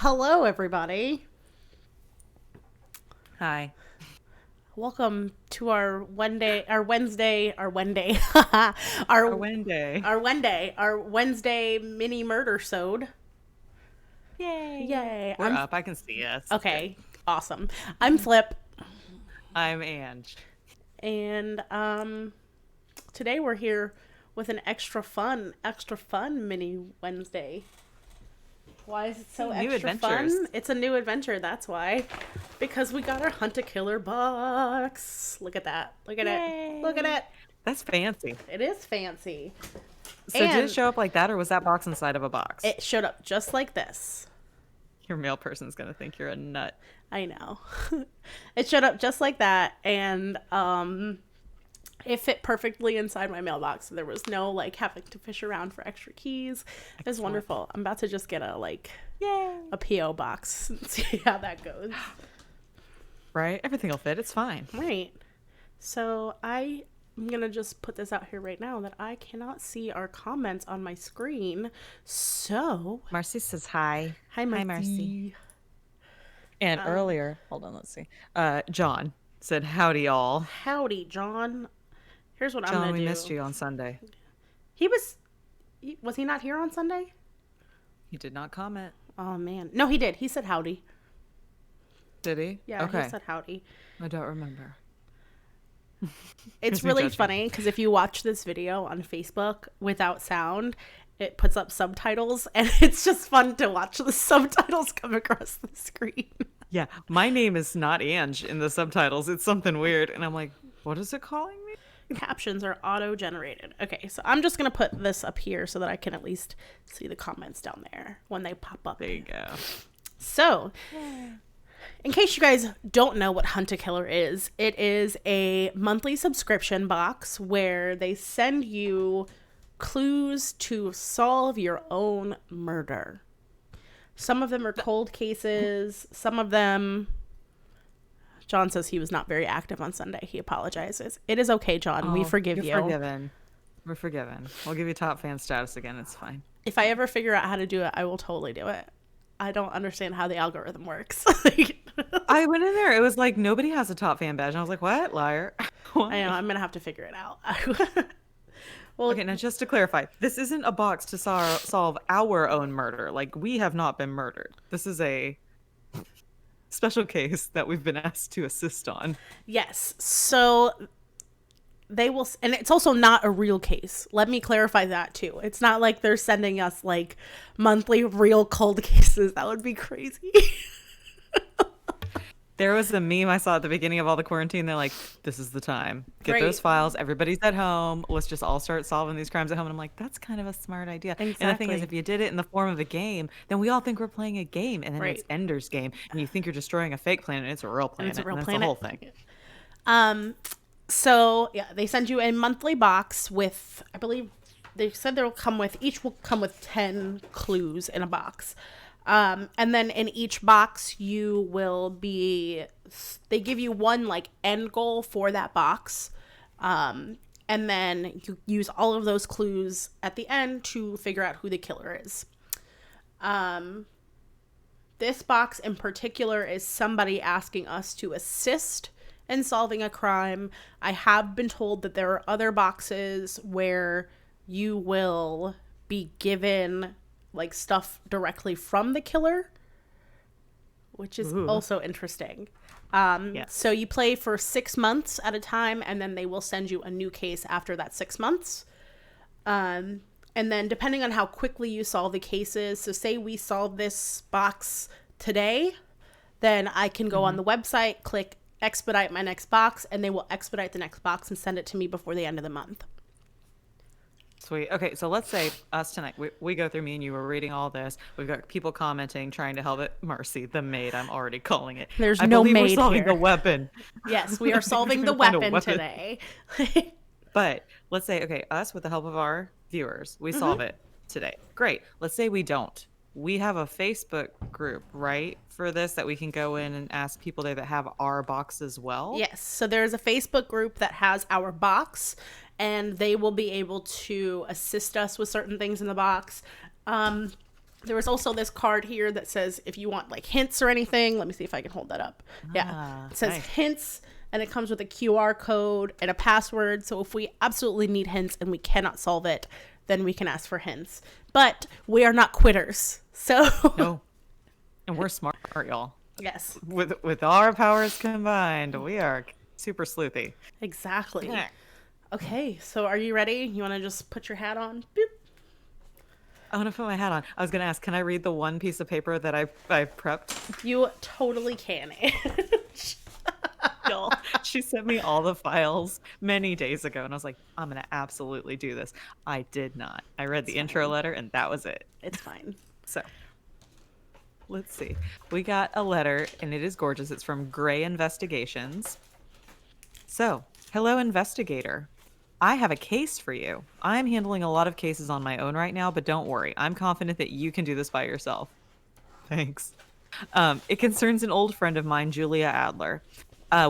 Hello, everybody. Hi. Welcome to our Our our Wednesday. our Wednesday mini murder-sode. Yay. Yay! We're up. I can see us. It's good. Okay, awesome. I'm Flip, I'm Ange. and today we're here with an extra fun mini Wednesday. Why is it so Hey, new extra adventures. fun? It's a new adventure, that's why. Because we got our Hunt a Killer box. Look at that. Look at it. Look at Yay. it. That's fancy. It is fancy. So did it And show up like that, or was that box inside of a box? it showed up just like this. Your mail person's gonna think you're a nut. I know. It showed up just like that, and it fit perfectly inside my mailbox. So there was no like having to fish around for extra keys. It was Excellent. wonderful. I'm about to just get Yay. a PO box and see how that goes. Right? Everything will fit. It's fine. Right. So I'm gonna just put this out here right now that I cannot see our comments on my screen. So Marcy says hi. hi, Marcy. Hi, Marcy. And earlier, hold on, let's see. John said, howdy, y'all. Howdy, John. Here's what I'm John, gonna we do. missed you on Sunday. Was he not here on Sunday? He did not comment. Oh man, no, he did. He said howdy. Did he? Yeah, Okay. he said howdy. I don't remember. It's Here's me really judging. funny because if you watch this video on Facebook without sound, it puts up subtitles, and it's just fun to watch the subtitles come across the screen. Yeah, my name is not Ange in the subtitles. It's something weird. And I'm like, what is it calling me? Captions are auto-generated. Okay, so I'm just going to put this up here so that I can at least see the comments down there when they pop up. There you go. So, in case you guys don't know what Hunt a Killer is, it is a monthly subscription box where they send you clues to solve your own murder. Some of them are cold cases, some of them... John says he was not very active on Sunday. He apologizes. It is okay, John. We forgive you. You're forgiven. We're forgiven. We'll give you top fan status again. It's fine. If I ever figure out how to do it, I will totally do it. I don't understand how the algorithm works. I went in there. It was like, nobody has a top fan badge. And I was like, what? Liar. I know. I'm going to have to figure it out. Well, Okay, now just to clarify, this isn't a box to solve our own murder. Like, we have not been murdered. This is a special case that we've been asked to assist on. yes. So they will, and it's also not a real case. Let me clarify that too. It's not like they're sending us like monthly real cold cases. That would be crazy. There was a meme I saw at the beginning of all the quarantine. They're like, this is the time. Get Right. those files. Everybody's at home. Let's just all start solving these crimes at home. And I'm like, that's kind of a smart idea. And the thing is, Exactly. if you did it in the form of a game, then we all think we're playing a game. And then Right. it's Ender's Game. And you think you're destroying a fake planet. And it's a real planet. it's a real and planet. That's the whole thing. So yeah, they send you a monthly box with, I believe they said each will come with 10 clues in a box. And then in each box they give you one like end goal for that box. And then you use all of those clues at the end to figure out who the killer is. This box in particular is somebody asking us to assist in solving a crime. I have been told that there are other boxes where you will be given like stuff directly from the killer, which is Ooh. also interesting. Yes. So you play for 6 months at a time, and then they will send you a new case after that 6 months. And then depending on how quickly you solve the cases, so say we solve this box today, then I can go on the website, click expedite my next box, and they will expedite the next box and send it to me before the end of the month. Sweet. Okay, so let's say us tonight, we go through, me and you were reading all this. We've got people commenting, trying to help it. Mercy, the maid, I'm already calling it. There's I no believe maid we're solving here. the weapon. Yes, we are solving the Trying to find a weapon weapon. today. But let's say, okay, us with the help of our viewers, we solve it today. Great. Let's say we don't. We have a Facebook group, right, for this that we can go in and ask people there that have our box as well? Yes, so there's a Facebook group that has our box, and they will be able to assist us with certain things in the box. There was also this card here that says if you want like hints or anything. Let me see if I can hold that up. Yeah. It says nice. hints, and it comes with a QR code and a password. So if we absolutely need hints and we cannot solve it, then we can ask for hints. But we are not quitters. So No. And we're smart, y'all. yes. With all our powers combined, we are super sleuthy. Exactly. Okay, so are you ready? You want to just put your hat on? Boop. I want to put my hat on. I was going to ask, can I read the one piece of paper that I prepped? You totally can. Y'all, she sent me all the files many days ago, and I was like, I'm going to absolutely do this. I did not. I read the intro letter, and that was it. It's fine. So, let's see. We got a letter, and it is gorgeous. It's from Gray Investigations. So, hello, investigator. I have a case for you. I'm handling a lot of cases on my own right now, but don't worry. I'm confident that you can do this by yourself. Thanks. It concerns an old friend of mine, Julia Adler.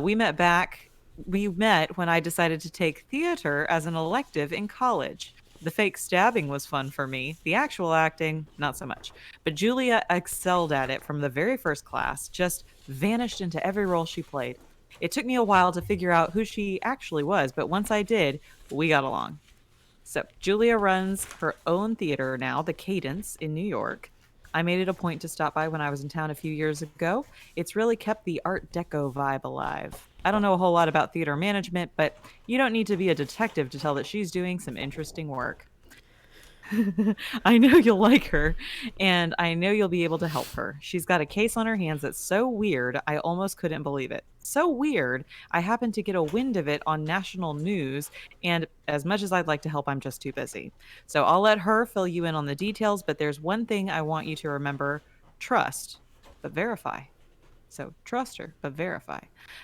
We met when I decided to take theater as an elective in college. The fake stabbing was fun for me. The actual acting, not so much. But Julia excelled at it from the very first class, just vanished into every role she played. It took me a while to figure out who she actually was, but once I did, we got along. So, Julia runs her own theater now, The Cadence, in New York. I made it a point to stop by when I was in town a few years ago. It's really kept the Art Deco vibe alive. I don't know a whole lot about theater management, but you don't need to be a detective to tell that she's doing some interesting work. I know you'll like her, and I know you'll be able to help her. She's got a case on her hands that's so weird, I almost couldn't believe it. So weird, I happened to get a wind of it on national news, and as much as I'd like to help, I'm just too busy. So I'll let her fill you in on the details, but there's one thing I want you to remember. Trust, but verify. So trust her, but verify.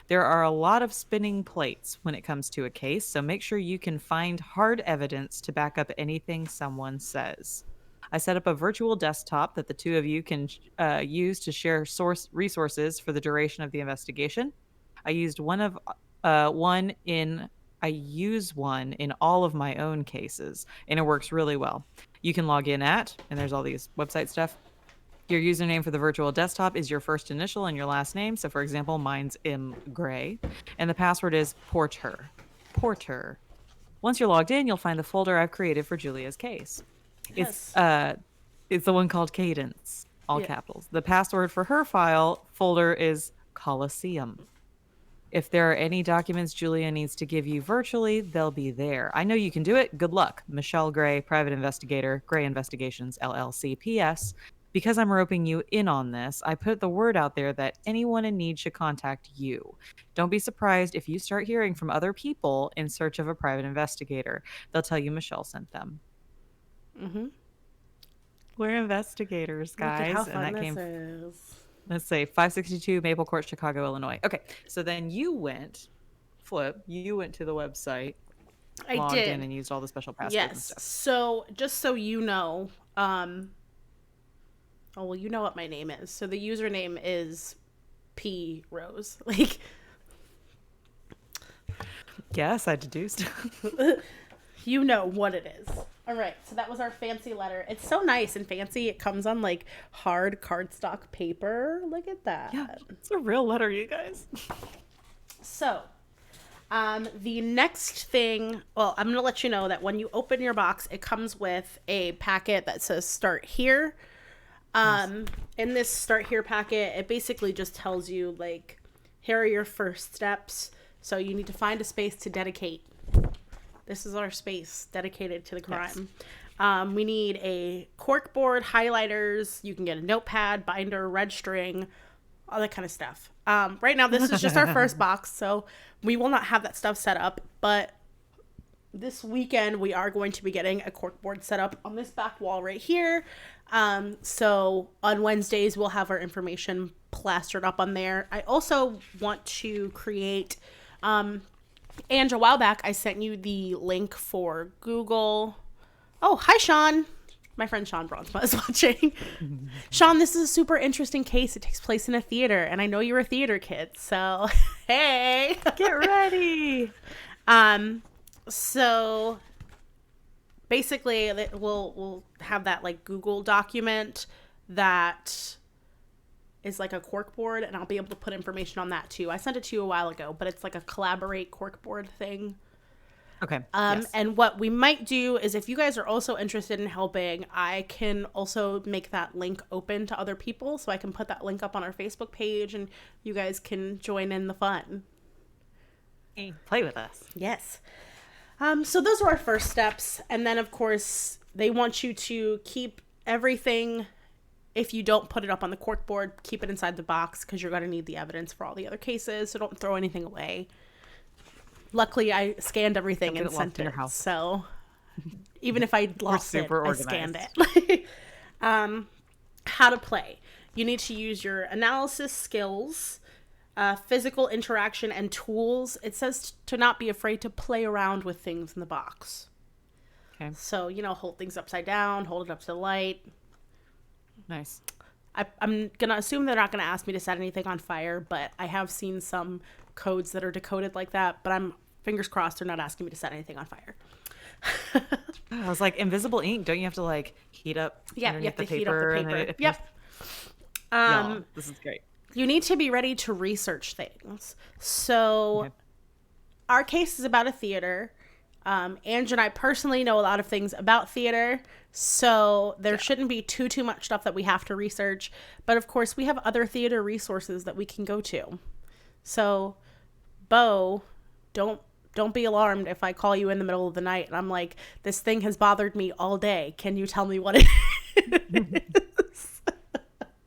There are a lot of spinning plates when it comes to a case, so make sure you can find hard evidence to back up anything someone says. I set up a virtual desktop that the two of you can use to share source resources for the duration of the investigation. I use one in all of my own cases, and it works really well. You can log in at, and there's all these website stuff. Your username for the virtual desktop is your first initial and your last name. So, for example, mine's M. Gray. And the password is Porter. Porter. Once you're logged in, you'll find the folder I've created for Julia's case. Yes. It's the one called Cadence, all capitals. The password for her folder is Coliseum. If there are any documents Julia needs to give you virtually, they'll be there. I know you can do it. Good luck. Michelle Gray, private investigator, Gray Investigations, LLC. P.S. Because I'm roping you in on this, I put the word out there that anyone in need should contact you. Don't be surprised if you start hearing from other people in search of a private investigator. They'll tell you Michelle sent them. Mm-hmm. We're investigators, guys. Look at how fun this is. Let's say 562 Maple Court, Chicago, Illinois. Okay, so then you went to the website, logged in and used all the special passwords and stuff. So just so you know, you know what my name is. So the username is P Rose. Like, yes, I deduced. You know what it is. All right, so that was our fancy letter. It's so nice and fancy. It comes on like hard cardstock paper. Look at that. Yeah, it's a real letter, you guys. So, the next thing, well, I'm going to let you know that when you open your box, it comes with a packet that says Start Here. In this Start Here packet, it basically just tells you, like, here are your first steps. So you need to find a space to dedicate. This is our space dedicated to the crime. Yes. We need a cork board, highlighters. You can get a notepad, binder, red string, all that kind of stuff. Right now, this is just our first box, so we will not have that stuff set up. But this weekend, we are going to be getting a cork board set up on this back wall right here. So on Wednesdays, we'll have our information plastered up on there. I also want to create... And a while back, I sent you the link for Google. Oh, hi, Sean. My friend Sean Bronsma is watching. Sean, this is a super interesting case. It takes place in a theater, and I know you're a theater kid, so hey. Get ready. So basically we'll have that like Google document that is like a corkboard, and I'll be able to put information on that too. I sent it to you a while ago, but it's like a collaborate corkboard thing. Okay. Yes. And what we might do is, if you guys are also interested in helping, I can also make that link open to other people, so I can put that link up on our Facebook page, and you guys can join in the fun. Hey, play with us. Yes. So those are our first steps, and then of course they want you to keep everything. If you don't put it up on the corkboard, keep it inside the box, because you're going to need the evidence for all the other cases, so don't throw anything away. Luckily, I scanned everything and sent it, so even if I lost it, I scanned it. How to play. You need to use your analysis skills, physical interaction, and tools. It says to not be afraid to play around with things in the box. Okay. So, hold things upside down, hold it up to the light. Nice. I'm going to assume they're not going to ask me to set anything on fire, but I have seen some codes that are decoded like that, but I'm fingers crossed they're not asking me to set anything on fire. I was like, invisible ink, don't you have to like heat up underneath the paper? Heat up the paper. Yep. This is great. You need to be ready to research things. So our case is about a theater. Ange and I personally know a lot of things about theater, so there shouldn't be too much stuff that we have to research. But of course, we have other theater resources that we can go to. So, Bo, don't be alarmed if I call you in the middle of the night and I'm like, this thing has bothered me all day. Can you tell me what it is?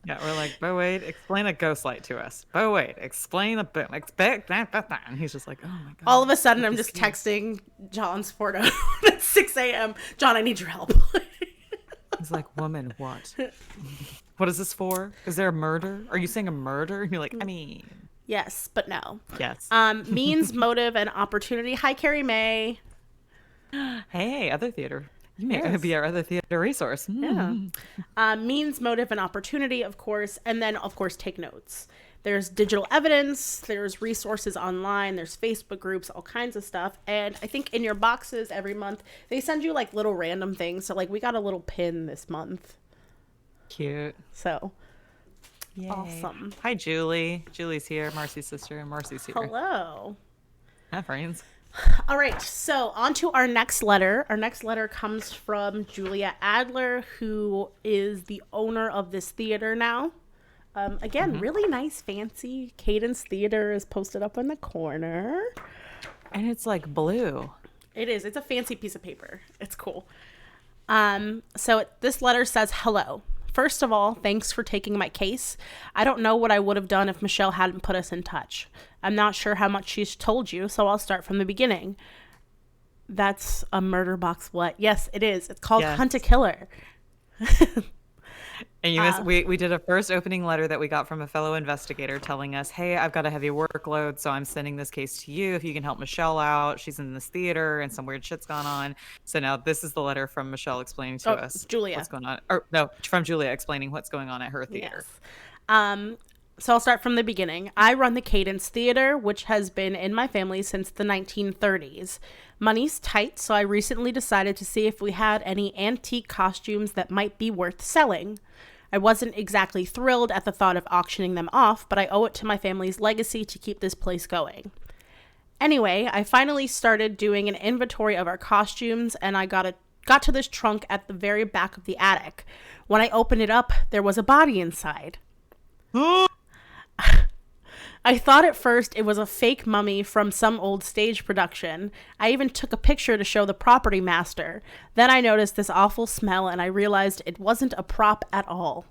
Yeah, we're like, Bo Wade, explain a ghost light to us. Bo Wade, explain a boom. And he's just like, oh my God. All of a sudden, I'm just texting John Sporto at 6 a.m. John, I need your help. He's like, woman, what? What is this for? Is there a murder? Are you saying a murder? And you're like, I mean... Yes, but no. Yes. Means, motive, and opportunity. Hi, Carrie May. Hey, other theater. You may be our other theater resource. Yeah. Means, motive, and opportunity, of course. And then, of course, take notes. There's digital evidence. There's resources online. There's Facebook groups, all kinds of stuff. And I think in your boxes every month, they send you like little random things. So like we got a little pin this month. Cute. So... Yay. Awesome. Hi, Julie. Julie's here. Marcy's sister, and Marcy's here. Hello. Hi, friends. All right. So on to our next letter. Our next letter comes from Julia Adler, who is the owner of this theater now. Again, really nice, fancy Cadence Theater is posted up in the corner. And it's like blue. It is. It's a fancy piece of paper. It's cool. So this letter says, hello. First of all, thanks for taking my case. I don't know what I would have done if Michelle hadn't put us in touch. I'm not sure how much she's told you, so I'll start from the beginning. That's a Murderbox what? Yes, it is. It's called Hunt a Killer. And you missed, we did a first opening letter that we got from a fellow investigator telling us, hey, I've got a heavy workload, so I'm sending this case to you. If you can help Michelle out, she's in this theater and some weird shit's gone on. So now this is the letter from Michelle explaining to us Julia. What's going on. Or no, from Julia explaining what's going on at her theater. Yes. So I'll start from the beginning. I run the Cadence Theater, which has been in my family since the 1930s. Money's tight, so I recently decided to see if we had any antique costumes that might be worth selling. I wasn't exactly thrilled at the thought of auctioning them off, but I owe it to my family's legacy to keep this place going. Anyway, I finally started doing an inventory of our costumes, and I got to this trunk at the very back of the attic. When I opened it up, there was a body inside. I thought at first it was a fake mummy from some old stage production. I even took a picture to show the property master. Then I noticed this awful smell and I realized it wasn't a prop at all.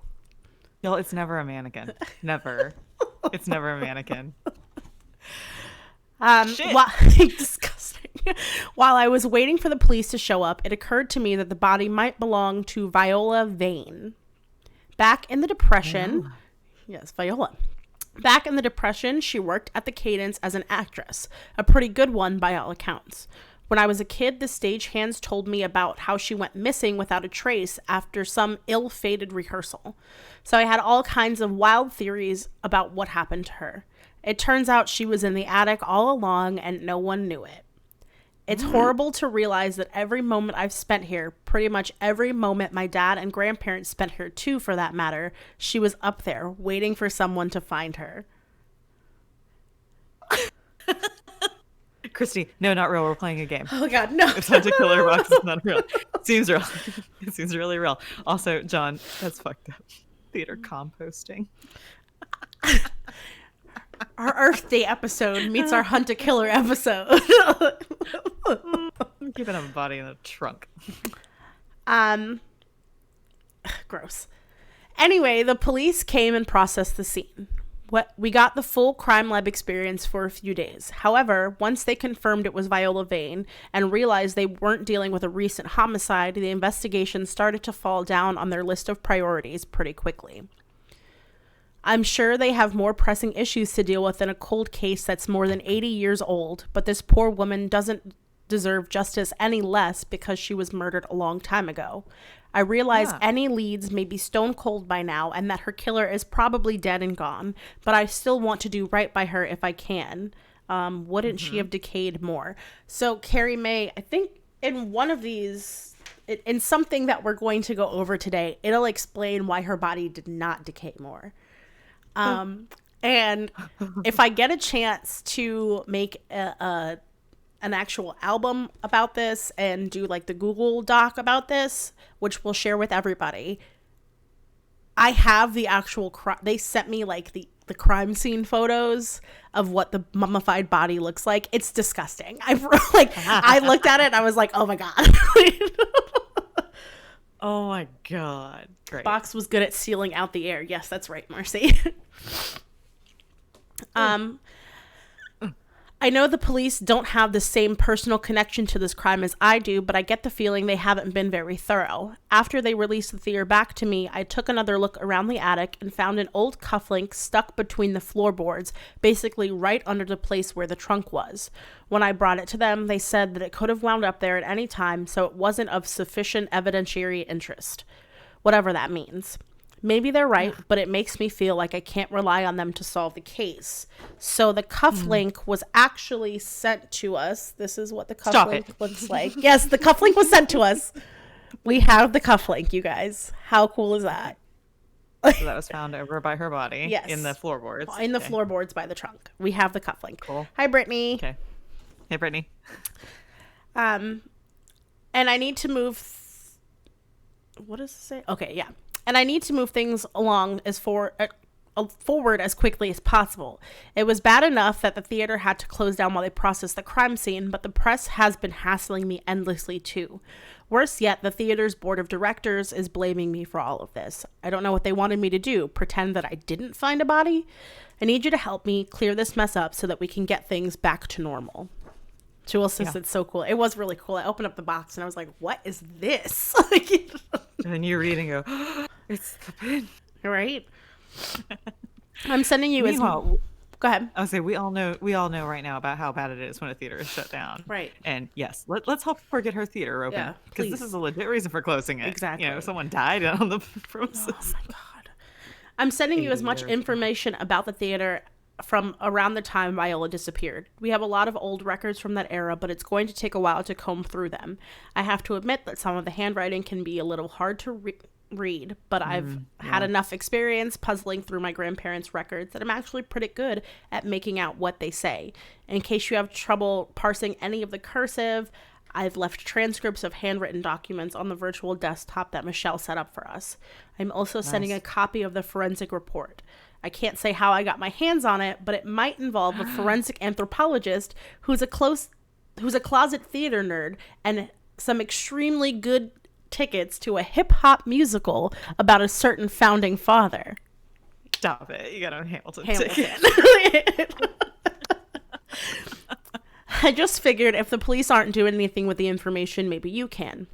Y'all, it's never a mannequin. Never. It's never a mannequin. Disgusting. While I was waiting for the police to show up, it occurred to me that the body might belong to Viola Vane. Back in the Depression... Yes, Viola. Back in the Depression, she worked at the Cadence as an actress, a pretty good one by all accounts. When I was a kid, the stagehands told me about how she went missing without a trace after some ill-fated rehearsal. So I had all kinds of wild theories about what happened to her. It turns out she was in the attic all along and no one knew it. It's horrible to realize that every moment I've spent here, pretty much every moment my dad and grandparents spent here too, for that matter, she was up there waiting for someone to find her. Christy, no, not real. We're playing a game. Oh God, no. It's Hunter Killer Box. It's not real. It seems real. It seems really real. Also, John, that's fucked up. Theater composting. Our Earth Day episode meets our Hunt a Killer episode. I'm keeping a body in a trunk. Gross. Anyway, the police came and processed the scene. We got the full crime lab experience for a few days. However, once they confirmed it was Viola Vane and realized they weren't dealing with a recent homicide, the investigation started to fall down on their list of priorities pretty quickly. I'm sure they have more pressing issues to deal with than a cold case that's more than 80 years old, but this poor woman doesn't deserve justice any less because she was murdered a long time ago. I realize any leads may be stone cold by now and that her killer is probably dead and gone, but I still want to do right by her if I can. Wouldn't she have decayed more? So, Carrie Mae, I think in one of these, in something that we're going to go over today, it'll explain why her body did not decay more. And if I get a chance to make an actual album about this and do like the Google Doc about this, which we'll share with everybody, I have the actual they sent me like the crime scene photos of what the mummified body looks like. It's disgusting. I looked at it and I was like, oh my God. Oh my God. Great. Box was good at sealing out the air. Yes, that's right, Marcy. I know the police don't have the same personal connection to this crime as I do, but I get the feeling they haven't been very thorough. After they released the theory back to me, I took another look around the attic and found an old cufflink stuck between the floorboards, basically right under the place where the trunk was. When I brought it to them, they said that it could have wound up there at any time, so it wasn't of sufficient evidentiary interest. Whatever that means. Maybe they're right, but it makes me feel like I can't rely on them to solve the case. So the cufflink was actually sent to us. This is what the cufflink looks like. Yes, the cufflink was sent to us. We have the cufflink, you guys. How cool is that? So that was found over by her body. Yes. In the floorboards. In the floorboards by the trunk. We have the cufflink. Cool. Hi, Brittany. Okay. Hey, Brittany. And I need to move... What does it say? Okay, yeah. And I need to move things along forward as quickly as possible. It was bad enough that the theater had to close down while they processed the crime scene, but the press has been hassling me endlessly too. Worse yet, the theater's board of directors is blaming me for all of this. I don't know what they wanted me to do, pretend that I didn't find a body? I need you to help me clear this mess up so that we can get things back to normal. Jewel says it's so cool. It was really cool. I opened up the box and I was like, what is this? And then you read and go, oh, it's the pin. Right? I'm sending you Meanwhile, go ahead. I would say we all know right now about how bad it is when a theater is shut down. Right. And yes, let's help her get her theater open. Because this is a legit reason for closing it. Exactly. You know, someone died on the premises. Oh my God. I'm sending you as much information about the theater from around the time Viola disappeared. We have a lot of old records from that era, but it's going to take a while to comb through them. I have to admit that some of the handwriting can be a little hard to read, but I've had enough experience puzzling through my grandparents' records that I'm actually pretty good at making out what they say. In case you have trouble parsing any of the cursive, I've left transcripts of handwritten documents on the virtual desktop that Michelle set up for us. I'm also sending a copy of the forensic report. I can't say how I got my hands on it, but it might involve a forensic anthropologist who's a closet theater nerd and some extremely good tickets to a hip-hop musical about a certain founding father. Stop it. You got a Hamilton. ticket. I just figured if the police aren't doing anything with the information, maybe you can.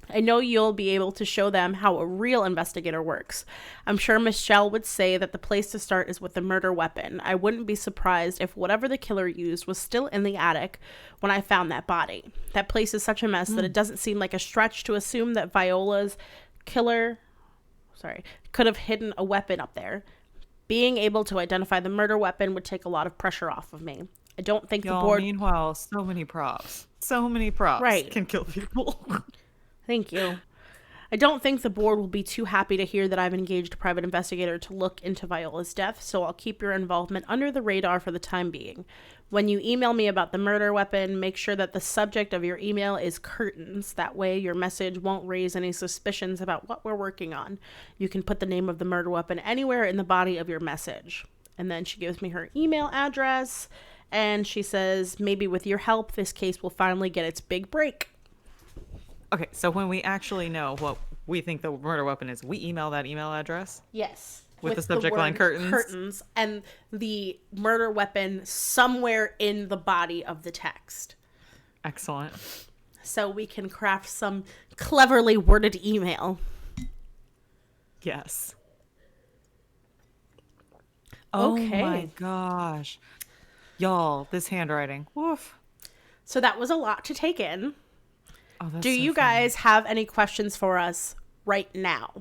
I know you'll be able to show them how a real investigator works. I'm sure Michelle would say that the place to start is with the murder weapon. I wouldn't be surprised if whatever the killer used was still in the attic when I found that body. That place is such a mess that it doesn't seem like a stretch to assume that Viola's killer could have hidden a weapon up there. Being able to identify the murder weapon would take a lot of pressure off of me. I don't think the Y'all, board... meanwhile, so many props. So many props Right. can kill people. Thank you. I don't think the board will be too happy to hear that I've engaged a private investigator to look into Viola's death, so I'll keep your involvement under the radar for the time being. When you email me about the murder weapon, make sure that the subject of your email is curtains. That way your message won't raise any suspicions about what we're working on. You can put the name of the murder weapon anywhere in the body of your message. And then she gives me her email address, and she says, maybe with your help, this case will finally get its big break. Okay, so when we actually know what we think the murder weapon is, we email that email address? Yes. With the subject line curtains? Curtains and the murder weapon somewhere in the body of the text. Excellent. So we can craft some cleverly worded email. Yes. Okay. Oh my gosh. Y'all, this handwriting. Woof. So that was a lot to take in. Oh, that's Do so you funny. guys have any questions for us right now?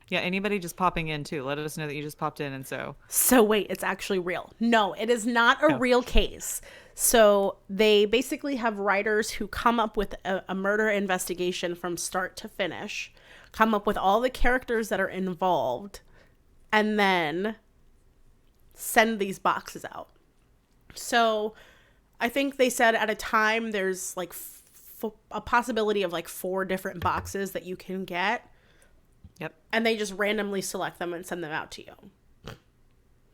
Yeah, anybody just popping in too. Let us know that you just popped in, and so. So wait, it's actually real. No, it is not a No. real case. So they basically have writers who come up with a murder investigation from start to finish, come up with all the characters that are involved, and then send these boxes out. So I think they said at a time there's like a possibility of like 4 different boxes that you can get. Yep. And they just randomly select them and send them out to you.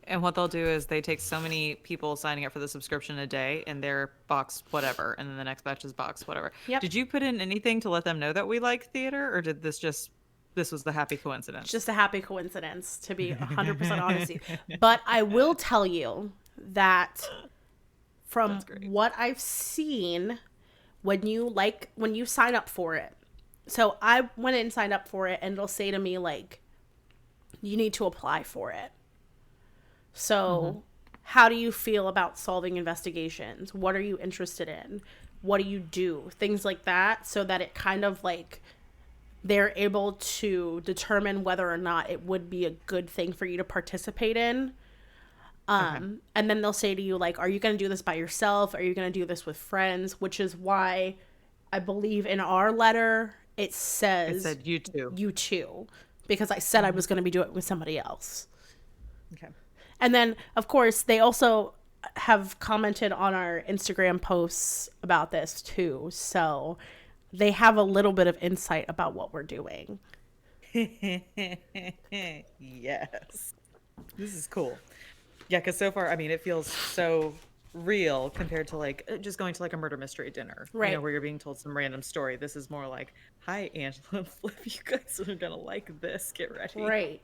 And what they'll do is they take so many people signing up for the subscription a day in their box whatever, and then the next batch is box whatever. Yep. Did you put in anything to let them know that we like theater, or did this was the happy coincidence? Just a happy coincidence, to be 100% honest with you. But I will tell you that from what I've seen, when you sign up for it, so I went in and signed up for it, and it'll say to me, like, you need to apply for it. So how do you feel about solving investigations? What are you interested in? What do you do? Things like that, so that it kind of like they're able to determine whether or not it would be a good thing for you to participate in. And then they'll say to you, like, are you going to do this by yourself? Are you going to do this with friends? Which is why I believe in our letter, it said you too. You too. Because I said I was going to be doing it with somebody else. Okay. And then, of course, they also have commented on our Instagram posts about this too. So they have a little bit of insight about what we're doing. Yes. This is cool. Yeah, because so far, I mean, it feels so real compared to like just going to like a murder mystery dinner, right? You know, where you're being told some random story. This is more like, "Hi, Angela and Flip, you guys are gonna like this. Get ready." Right.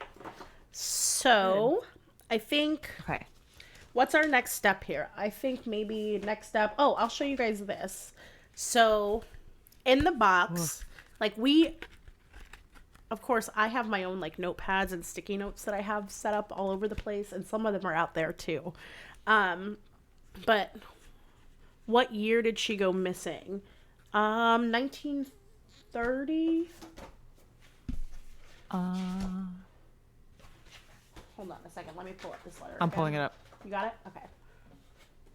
So, I think. Okay. What's our next step here? I think maybe next step. Oh, I'll show you guys this. So, in the box, like of course, I have my own like notepads and sticky notes that I have set up all over the place, and some of them are out there too. But what year did she go missing? 1930. Hold on a second. Let me pull up this letter. I'm pulling it up. You got it? Okay.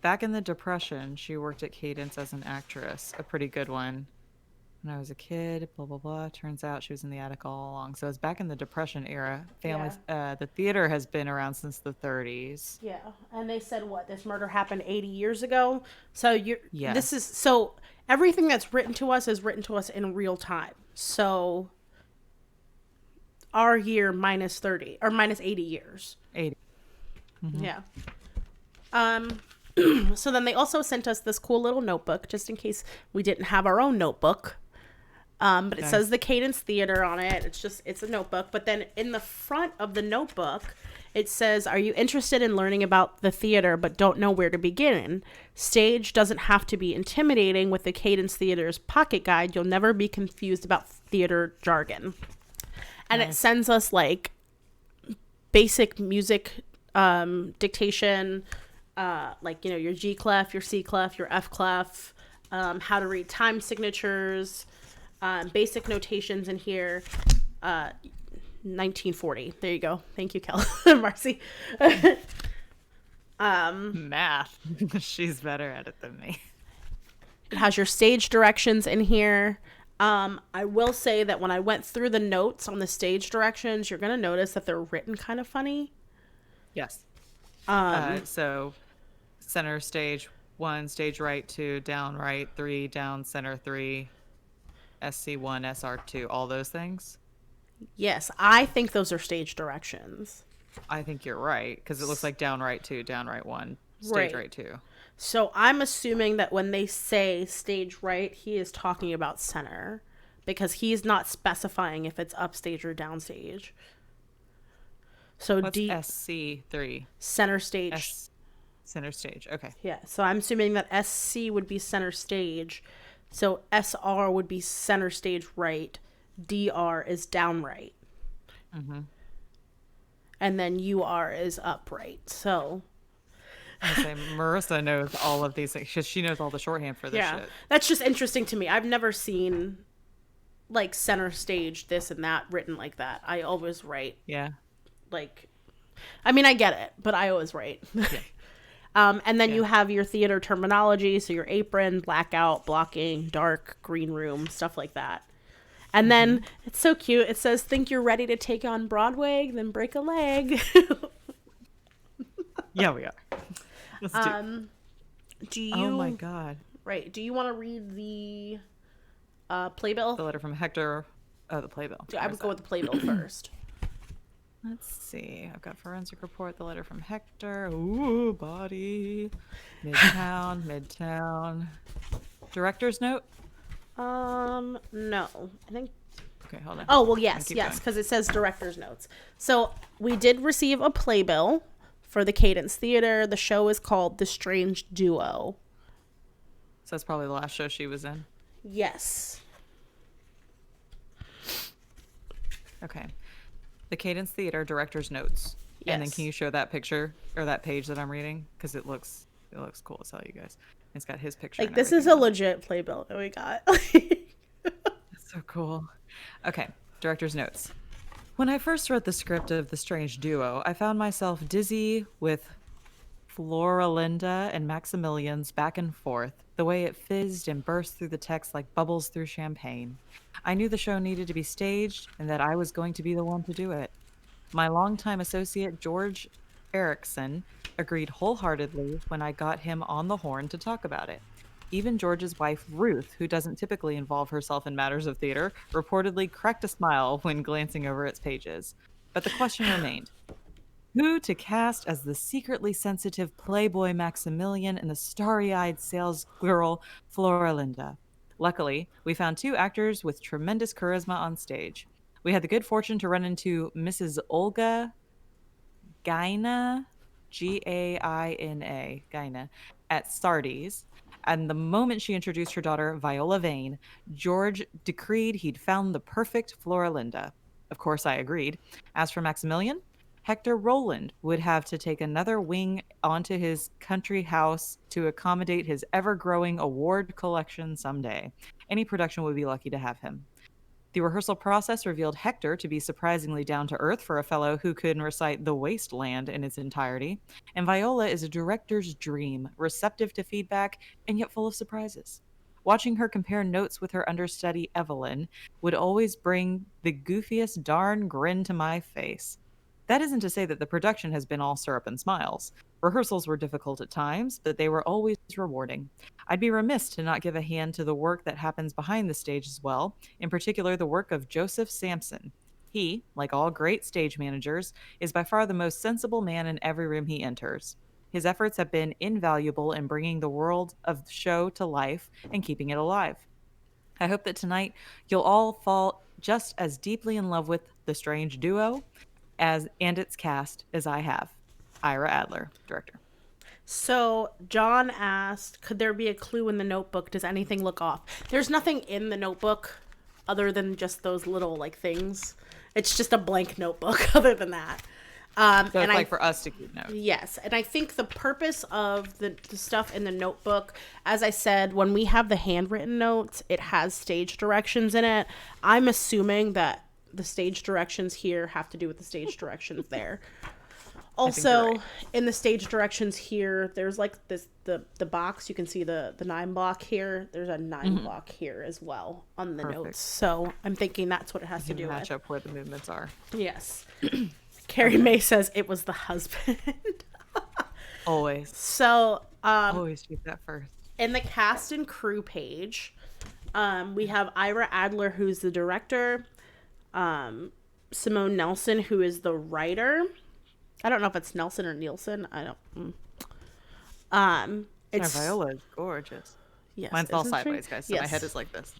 Back in the Depression, she worked at Cadence as an actress, a pretty good one. When I was a kid, blah, blah, blah. Turns out she was in the attic all along. So it's back in the Depression era. The theater has been around since the 30s. Yeah. And they said this murder happened 80 years ago. So so everything that's written to us is written to us in real time. So our year minus 30 or minus 80 years. 80. Mm-hmm. Yeah. So then they also sent us this cool little notebook just in case we didn't have our own notebook. But it says the Cadence Theater on it. It's a notebook. But then in the front of the notebook, it says, are you interested in learning about the theater but don't know where to begin? Stage doesn't have to be intimidating. With the Cadence Theater's pocket guide, you'll never be confused about theater jargon. And it sends us like basic music dictation, like, your G clef, your C clef, your F clef, how to read time signatures, basic notations in here. 1940. There you go. Thank you, Kel. Marcy. Math. She's better at it than me. It has your stage directions in here. I will say that when I went through the notes on the stage directions, you're going to notice that they're written kind of funny. Yes. So center stage 1, stage right 2, down right 3, down center 3, SC1, SR2, all those things. Yes, I think those are stage directions. I think you're right, because it looks like down right 2, down right 1, stage right 2. So I'm assuming that when they say stage right, he is talking about center, because he's not specifying if it's upstage or downstage. So What's SC3? Center stage. Center stage. Okay. Yeah. So I'm assuming that SC would be center stage. So SR would be center stage right. DR is down right. Mm-hmm. And then UR is upright. So I say Marissa knows all of these things because she knows all the shorthand for this shit. That's just interesting to me. I've never seen like center stage this and that written like that. I always write. Yeah. Like, I mean, I get it, but I always write. Yeah. And then you have your theater terminology. So your apron, blackout, blocking, dark, green room, stuff like that. And then it's so cute. It says, think you're ready to take on Broadway, then break a leg. Yeah, we are. Let's do you? Oh my God. Right. Do you want to read the playbill? The letter from Hector. Oh, the playbill. I would go with the playbill first. Let's see. I've got forensic report, the letter from Hector. Ooh, body. Midtown. Director's note? No. I think. Okay, hold on. Oh, well, yes, because it says director's notes. So we did receive a playbill for the Cadence Theater. The show is called The Strange Duo. So that's probably the last show she was in? Yes. Okay. The Cadence Theater director's notes. Yes. And then can you show that picture or that page that I'm reading? Because it looks cool as hell, you guys. It's got his picture. Like, this is a legit playbill that we got. That's so cool. Okay, director's notes. When I first wrote the script of The Strange Duo, I found myself dizzy with Floralinda and Maximilian's back and forth, the way it fizzed and burst through the text like bubbles through champagne. I knew the show needed to be staged and that I was going to be the one to do it. My longtime associate, George Erickson, agreed wholeheartedly when I got him on the horn to talk about it. Even George's wife, Ruth, who doesn't typically involve herself in matters of theater, reportedly cracked a smile when glancing over its pages. But the question remained. Who to cast as the secretly sensitive playboy Maximilian and the starry-eyed salesgirl Floralinda? Luckily, we found two actors with tremendous charisma on stage. We had the good fortune to run into Mrs. Olga Gaina, Gaina, Gaina, at Sardi's. And the moment she introduced her daughter, Viola Vane, George decreed he'd found the perfect Floralinda. Of course, I agreed. As for Maximilian, Hector Rowland would have to take another wing onto his country house to accommodate his ever-growing award collection someday. Any production would be lucky to have him. The rehearsal process revealed Hector to be surprisingly down-to-earth for a fellow who could recite The Wasteland in its entirety, and Viola is a director's dream, receptive to feedback, and yet full of surprises. Watching her compare notes with her understudy Evelyn would always bring the goofiest darn grin to my face. That isn't to say that the production has been all syrup and smiles. Rehearsals were difficult at times, but they were always rewarding. I'd be remiss to not give a hand to the work that happens behind the stage as well, in particular the work of Joseph Sampson. He, like all great stage managers, is by far the most sensible man in every room he enters. His efforts have been invaluable in bringing the world of the show to life and keeping it alive. I hope that tonight you'll all fall just as deeply in love with The Strange Duo and its cast as I have. Ira Adler, director. So John asked, could there be a clue in the notebook? Does anything look off? There's nothing in the notebook other than just those little like things. It's just a blank notebook other than that. So it's like for us to keep notes. Yes. And I think the purpose of the stuff in the notebook, as I said, when we have the handwritten notes, it has stage directions in it. I'm assuming that the stage directions here have to do with the stage directions there. I think you're Also, right. in the stage directions here, there's like the box. You can see the 9 block here. There's a 9 block here as well on the Perfect. notes. So I'm thinking that's what it has to You do can match with. up where the movements are. Yes. Carrie Mae says it was the husband. Always. So Always choose that first. in the cast and crew page, we have Ira Adler, who's the director. Simone Nelson, who is the writer. I don't know if it's Nelson or Nielsen. I don't. It's Viola is gorgeous. yes. Mine's all isn't she? sideways, guys, so my head is like this.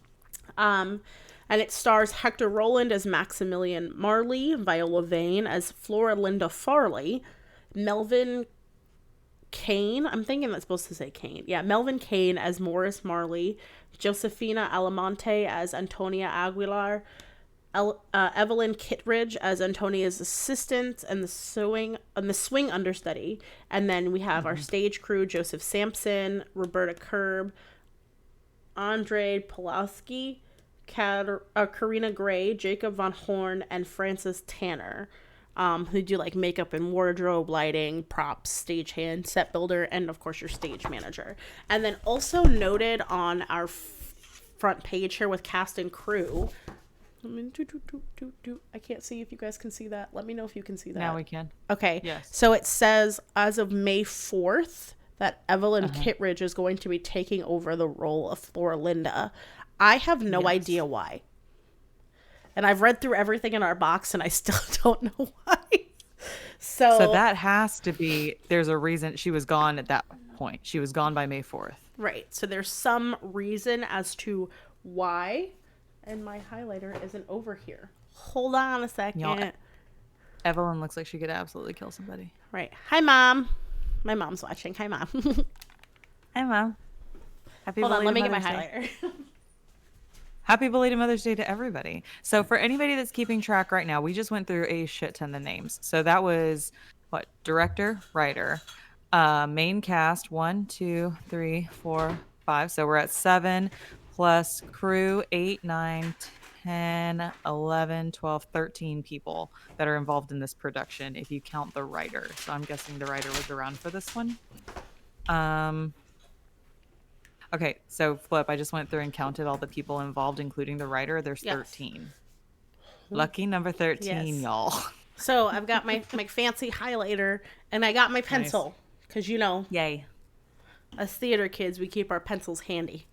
And it stars Hector Roland as Maximilian Marley, Viola Vane as Flora Linda Farley, Melvin Kane. I'm thinking that's supposed to say Kane. Yeah, Melvin Kane as Morris Marley, Josefina Alamonte as Antonia Aguilar, Evelyn Kittredge as Antonia's assistant and the swing understudy, and then we have our stage crew: Joseph Sampson, Roberta Kerb, Andre Pulaski, Karina Gray, Jacob Von Horn, and Francis Tanner, who do like makeup and wardrobe, lighting, props, stagehand, set builder, and of course your stage manager. And then also noted on our front page here with cast and crew. I can't see if you guys can see that. Let me know if you can see that. Now we can. Okay. Yes. So it says as of May 4th that Evelyn Kittredge is going to be taking over the role of Florinda. I have no idea why. And I've read through everything in our box and I still don't know why. So that has to be, there's a reason she was gone at that point. She was gone by May 4th. Right. So there's some reason as to why. And my highlighter isn't over here. Hold on a second. Y'all, Evelyn looks like she could absolutely kill somebody. Right. Hi, Mom. My mom's watching. Hi, Mom. Hi, Mom. Happy Hold on. Let me get my Mother's Day. highlighter. Happy belated Mother's Day to everybody. So for anybody that's keeping track right now, we just went through a shit ton of names. So that was what? Director, writer, main cast, 1, 2, 3, 4, 5. So we're at 7 plus crew, 8, 9, 10, 11, 12, 13 people that are involved in this production if you count the writer. So I'm guessing the writer was around for this one. Okay, so Flip, I just went through and counted all the people involved, including the writer. There's 13. Lucky number 13, y'all. So I've got my fancy highlighter, and I got my pencil. Because, you know, Yay. as theater kids, we keep our pencils handy.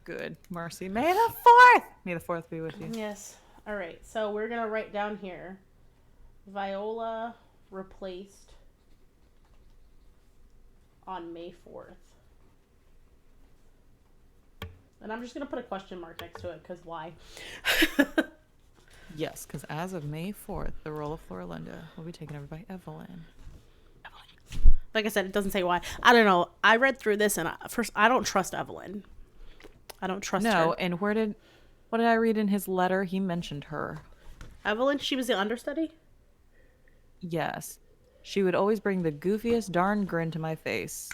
Good. Mercy. May the 4th. May the 4th be with you. Yes. All right. So we're going to write down here, Viola replaced on May 4th. And I'm just going to put a question mark next to it, because why? Yes, because as of May 4th, the role of Florinda will be taken over by Evelyn. Like I said, it doesn't say why. I don't know. I read through this, and I don't trust Evelyn. I don't trust her. No, and what did I read in his letter? He mentioned her. Evelyn, she was the understudy? Yes. She would always bring the goofiest darn grin to my face.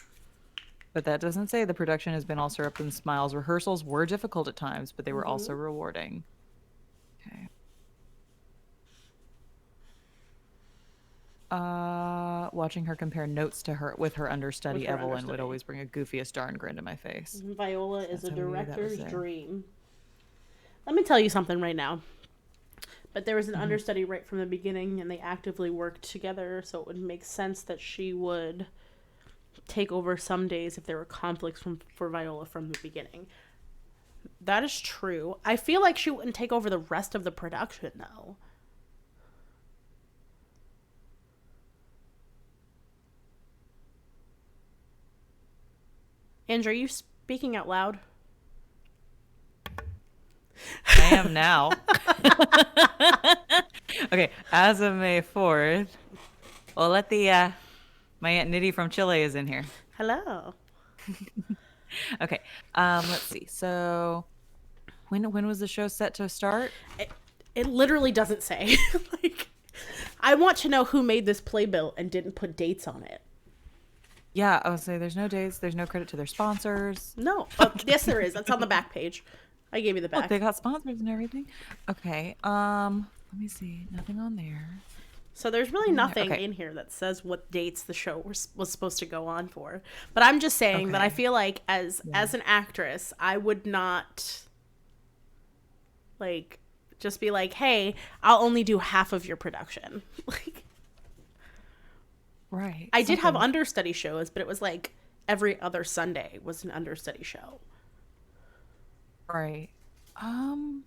But that doesn't say the production has been all syrup and smiles. Rehearsals were difficult at times, but they were also rewarding. Okay. Watching her compare notes to her with her understudy, Evelyn would always bring a goofiest darn grin to my face. Viola is a director's dream. Let me tell you something right now. But there was an understudy right from the beginning, and they actively worked together, so it would make sense that she would take over some days if there were conflicts for Viola from the beginning. That is true. I feel like she wouldn't take over the rest of the production, though. Andrew, are you speaking out loud? I am now. Okay, as of May 4th, we'll let my Aunt Nitty from Chile is in here. Hello. Okay, let's see. So, when was the show set to start? It literally doesn't say. Like, I want to know who made this playbill and didn't put dates on it. Yeah, I would say there's no dates. There's no credit to their sponsors. No. Oh, yes, there is. That's on the back page. I gave you the back. Oh, they got sponsors and everything. Okay. Let me see. Nothing on there. So there's really Yeah, nothing okay. in here that says what dates the show was supposed to go on for. But I'm just saying that I Okay. feel like Yeah. as an actress, I would not like just be like, "Hey, I'll only do half of your production." Like Right. I did have Something. understudy shows, but it was like every other Sunday was an understudy show. Right. Um,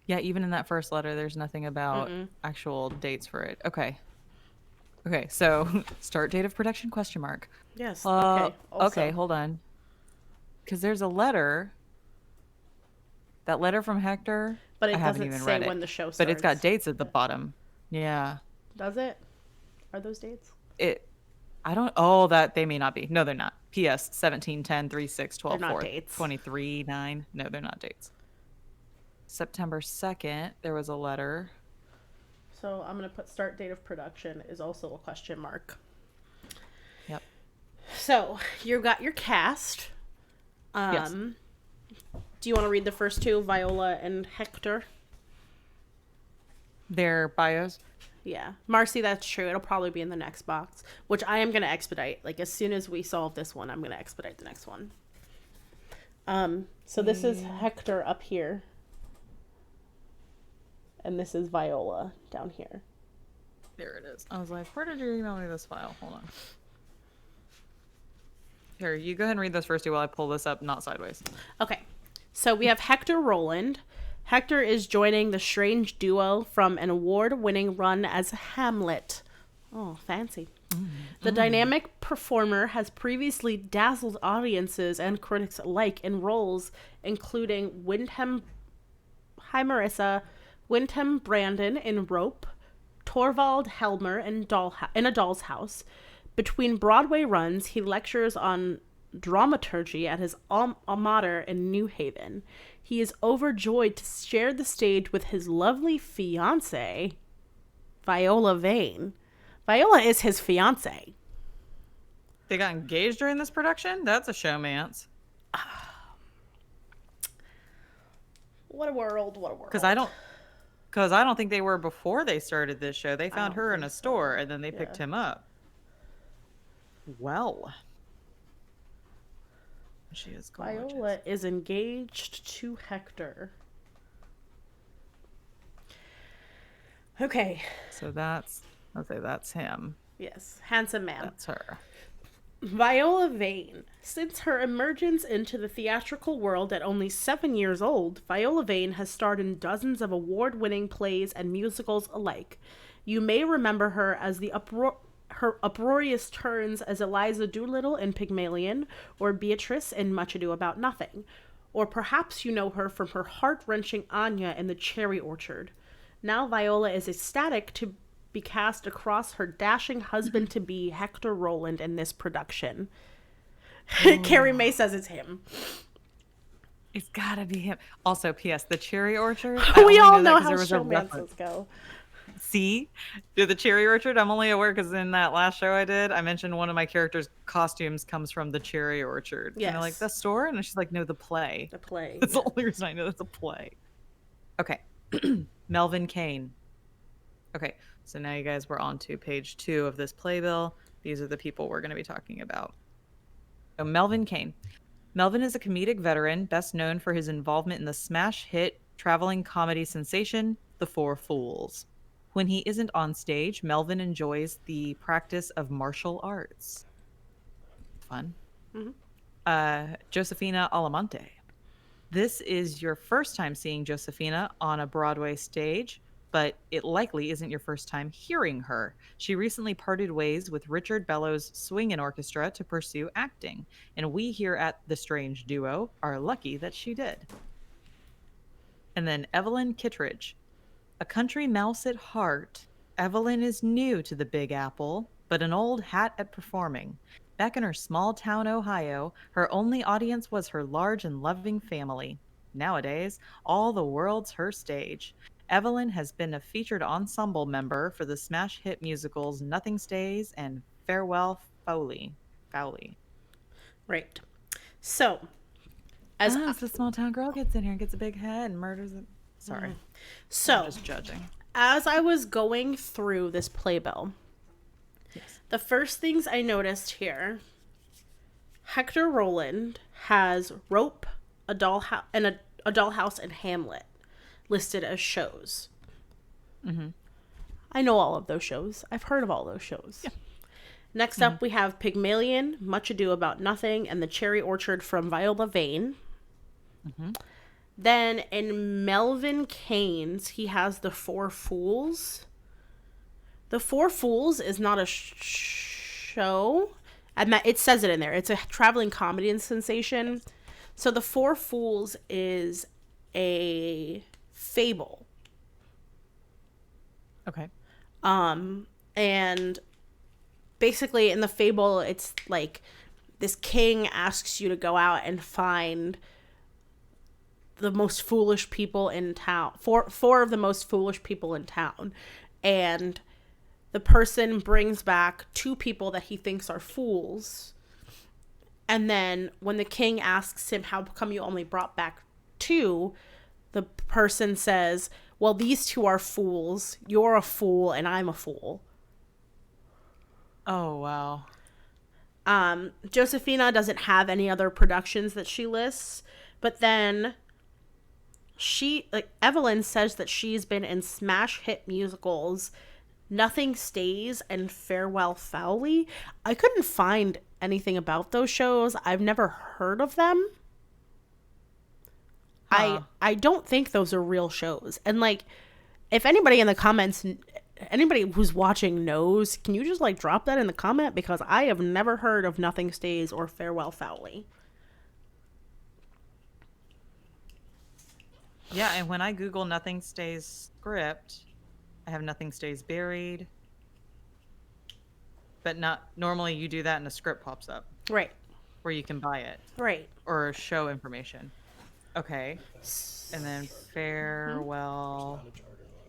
yeah, even in that first letter, there's nothing about Mm-mm. actual dates for it. Okay. Okay, so start date of production question mark. Yes. Okay. Okay, Also, hold on. Because there's a letter, that letter from Hector. but I it haven't doesn't even say read it, when the show but it's got starts. dates at the bottom. Yeah. Does it? Are those dates? It I don't oh that they may not be. No, they're not. PS 17 10 3 6 They're 12 not 4 dates. 23 9. No, they're not dates. September 2nd, there was a letter. So I'm gonna put start date of production is also a question mark. Yep. So you got your cast. Yes. Um, do you want to read the first two, Viola and Hector? Their bios. Yeah, Marcy, that's true. It'll probably be in the next box, which I am gonna expedite. Like as soon as we solve this one, I'm gonna expedite the next one. So this is Yeah. Hector up here, and this is Viola down here. There it is. I was like, where did you email me this file? Hold on. Here, you go ahead and read this first two while I pull this up, not sideways. Okay, so we have Hector Roland. Hector is joining the strange duo from an award-winning run as Hamlet. Oh, fancy. The dynamic performer has previously dazzled audiences and critics alike in roles including Wyndham, hi Marissa, Wyndham Brandon in Rope, Torvald Helmer in A Doll's House. Between Broadway runs, he lectures on dramaturgy at his alma mater in New Haven. He is overjoyed to share the stage with his lovely fiancée, Viola Vane. Viola is his fiancée. They got engaged during this production? That's a showmance. What a world, what a world. Because I don't think they were before they started this show. They found don't her in think a so. store and then they Yeah. picked him up. Well, she is gorgeous. Viola is engaged to Hector. Okay. So I'll say that's him. Yes, handsome man. That's her. Viola Vane. Since her emergence into the theatrical world at only 7 years old, Viola Vane has starred in dozens of award-winning plays and musicals alike. You may remember her as her uproarious turns as Eliza Doolittle in Pygmalion, or Beatrice in Much Ado About Nothing. Or perhaps you know her from her heart-wrenching Anya in The Cherry Orchard. Now Viola is ecstatic to be cast across her dashing husband-to-be Hector Roland in this production. Carrie Mae says it's him. It's gotta be him. Also, P.S. The Cherry Orchard. We all know that 'cause how there was a showmances reference. go. See? The Cherry Orchard, I'm only aware because in that last show I did, I mentioned one of my characters' costumes comes from the Cherry Orchard. Yes. And they're like, the store? And she's like, no, the play. The play. That's Yeah. the only reason I know that's a play. Okay. Melvin Kane. Okay, so now you guys were on to page 2 of this playbill. These are the people we're going to be talking about. So Melvin Kane. Melvin is a comedic veteran, best known for his involvement in the smash hit traveling comedy sensation, The Four Fools. When he isn't on stage, Melvin enjoys the practice of martial arts. Fun. Josefina Alamonte. This is your first time seeing Josefina on a Broadway stage, but it likely isn't your first time hearing her. She recently parted ways with Richard Bellows' Swingin' Orchestra to pursue acting, and we here at The Strange Duo are lucky that she did. And then Evelyn Kittredge. A country mouse at heart, Evelyn is new to the Big Apple, but an old hat at performing. Back in her small town, Ohio, her only audience was her large and loving family. Nowadays, all the world's her stage. Evelyn has been a featured ensemble member for the smash hit musicals Nothing Stays and Farewell Fowley. Right. So, as the small town girl gets in here and gets a big head and murders it. Sorry. I'm so just judging. as I was going through this playbill, Yes. the first things I noticed here, Hector Roland has Rope, a Dollhouse, and Hamlet listed as shows. Mm-hmm. I know all of those shows. I've heard of all those shows. Yeah. Next up, we have Pygmalion, Much Ado About Nothing, and The Cherry Orchard from Viola Vane. Mm-hmm. Then in Melvin Keynes, he has The Four Fools. The Four Fools is not a show. It says it in there. It's a traveling comedy and sensation. So The Four Fools is a fable. Okay. And basically in the fable, it's like this king asks you to go out and find the most foolish people in town. Four of the most foolish people in town. And the person brings back 2 people that he thinks are fools. And then when the king asks him, how come you only brought back 2? The person says, well, these 2 are fools. You're a fool and I'm a fool. Oh, wow. Josephina doesn't have any other productions that she lists, but then Evelyn says that she's been in smash hit musicals Nothing Stays and Farewell Foully. I couldn't find anything about those shows. I've never heard of them. Huh. I don't think those are real shows. And like, if anybody in the comments, anybody who's watching knows, can you just like drop that in the comment? Because I have never heard of Nothing Stays or Farewell Foully. Yeah, and when I Google Nothing Stays script, I have Nothing Stays Buried. But not normally you do that and a script pops up Right. where you can buy it Right. or show information. Okay. And then Farewell,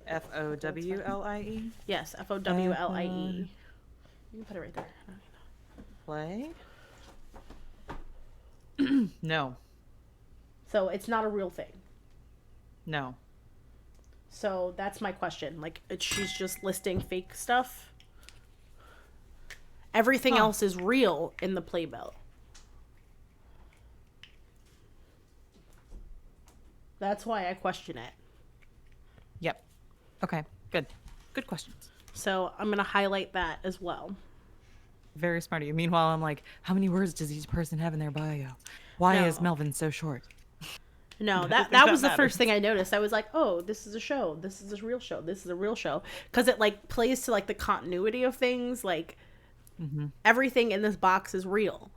Fowlie, Yes, Fowlie. You can put it right there. play. No. So it's not a real thing. No. So that's my question. Like, she's just listing fake stuff. Everything else is real in the playbill. That's why I question it. Yep. Okay. Good. Good questions. So I'm going to highlight that as well. Very smart of you. Meanwhile, I'm like, how many words does each person have in their bio? Why No. is Melvin so short? No, that that was the matters. first thing I noticed. I was like, oh, this is a show. This is a real show. This is a real show. Because it, like, plays to, like, the continuity of things. Like, everything in this box is real.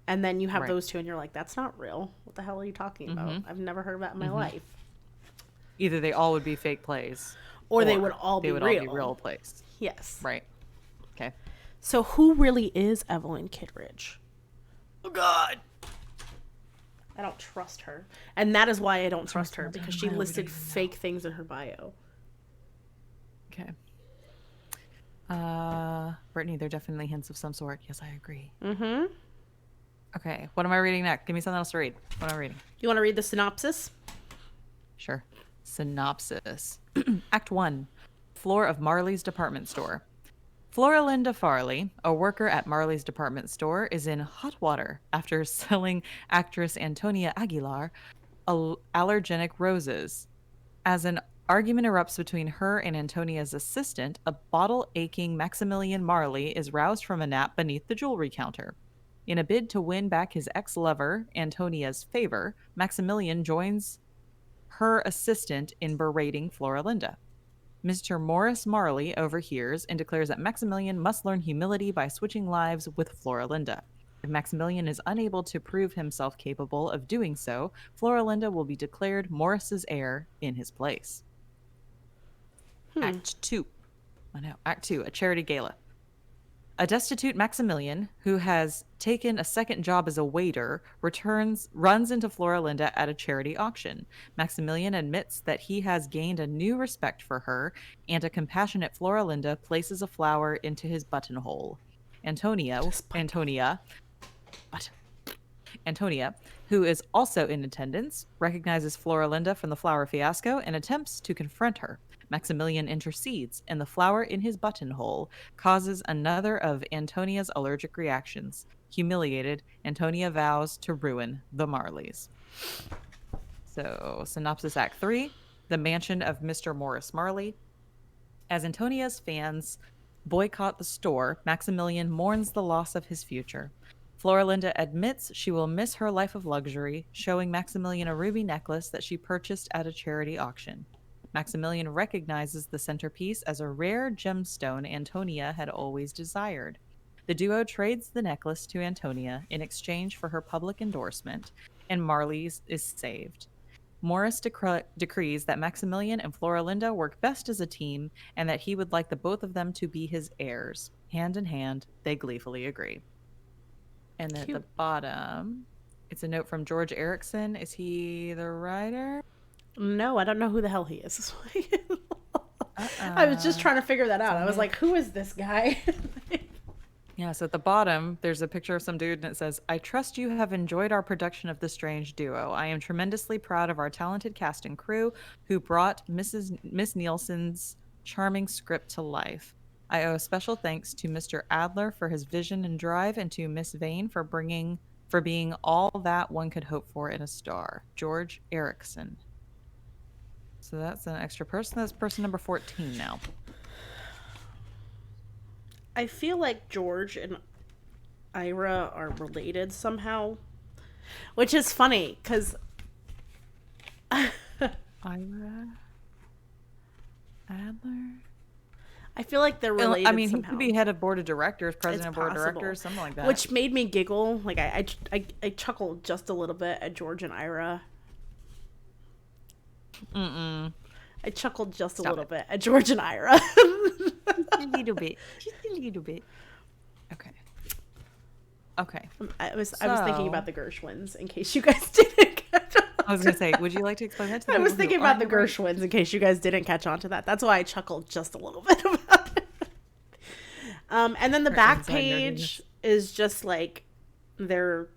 And then you have Right. those 2, and you're like, that's not real. What the hell are you talking about? I've never heard of that in my life. Either they all would be fake plays, Or they would all be real. all be real plays. Yes. Right. Okay. So who really is Evelyn Kittredge? Oh God. I don't trust her. And that is why I don't trust her, because she Bio, we listed don't even know. fake things in her bio. Okay. Brittany, there are definitely hints of some sort. Yes, I agree. Mm-hmm. Okay. What am I reading next? Give me something else to read. What am I reading? You want to read the synopsis? Sure. Synopsis. Act 1. Floor of Marley's department store. Floralinda Farley, a worker at Marley's department store, is in hot water after selling actress Antonia Aguilar allergenic roses. As an argument erupts between her and Antonia's assistant, a bottle-aching Maximilian Marley is roused from a nap beneath the jewelry counter. In a bid to win back his ex-lover, Antonia's favor, Maximilian joins her assistant in berating Floralinda. Mr. Morris Marley overhears and declares that Maximilian must learn humility by switching lives with Floralinda. If Maximilian is unable to prove himself capable of doing so, Floralinda will be declared Morris's heir in his place. Act 2. Act 2, a charity gala. A destitute Maximilian, who has taken a second job as a waiter, runs into Floralinda at a charity auction. Maximilian admits that he has gained a new respect for her, and a compassionate Floralinda places a flower into his buttonhole. Antonia, who is also in attendance, recognizes Floralinda from the flower fiasco and attempts to confront her. Maximilian intercedes, and the flower in his buttonhole causes another of Antonia's allergic reactions. Humiliated, Antonia vows to ruin the Marleys. So, synopsis Act 3, the mansion of Mr. Morris Marley. As Antonia's fans boycott the store, Maximilian mourns the loss of his future. Florinda admits she will miss her life of luxury, showing Maximilian a ruby necklace that she purchased at a charity auction. Maximilian recognizes the centerpiece as a rare gemstone Antonia had always desired. The duo trades the necklace to Antonia in exchange for her public endorsement, and Marley's is saved. Morris decrees that Maximilian and Florinda work best as a team and that he would like the both of them to be his heirs. Hand in hand, they gleefully agree. And then at the bottom, it's a note from George Erickson. Is he the writer? No, I don't know who the hell he is. I was just trying to figure that out. I was like, who is this guy? Yeah, so at the bottom, there's a picture of some dude, and it says, I trust you have enjoyed our production of The Strange Duo. I am tremendously proud of our talented cast and crew who brought Miss Nielsen's charming script to life. I owe special thanks to Mr. Adler for his vision and drive, and to Miss Vane for being all that one could hope for in a star. George Erickson. So that's an extra person. That's person number 14 now. I feel like George and Ira are related somehow, which is funny because Ira Adler. I feel like they're related. I mean, somehow. He could be head of board of directors, president of board of directors, something like that. Which made me giggle. Like I chuckled just a little bit at George and Ira. I chuckled just a little bit at George and Ira. A little bit. Just a little bit. Okay. I was thinking about the Gershwins in case you guys didn't catch on. I was going to say, would you like to explain that to me? I was thinking about the Gershwins in case you guys didn't catch on to that. That's why I chuckled just a little bit about it. And then the back page is just like their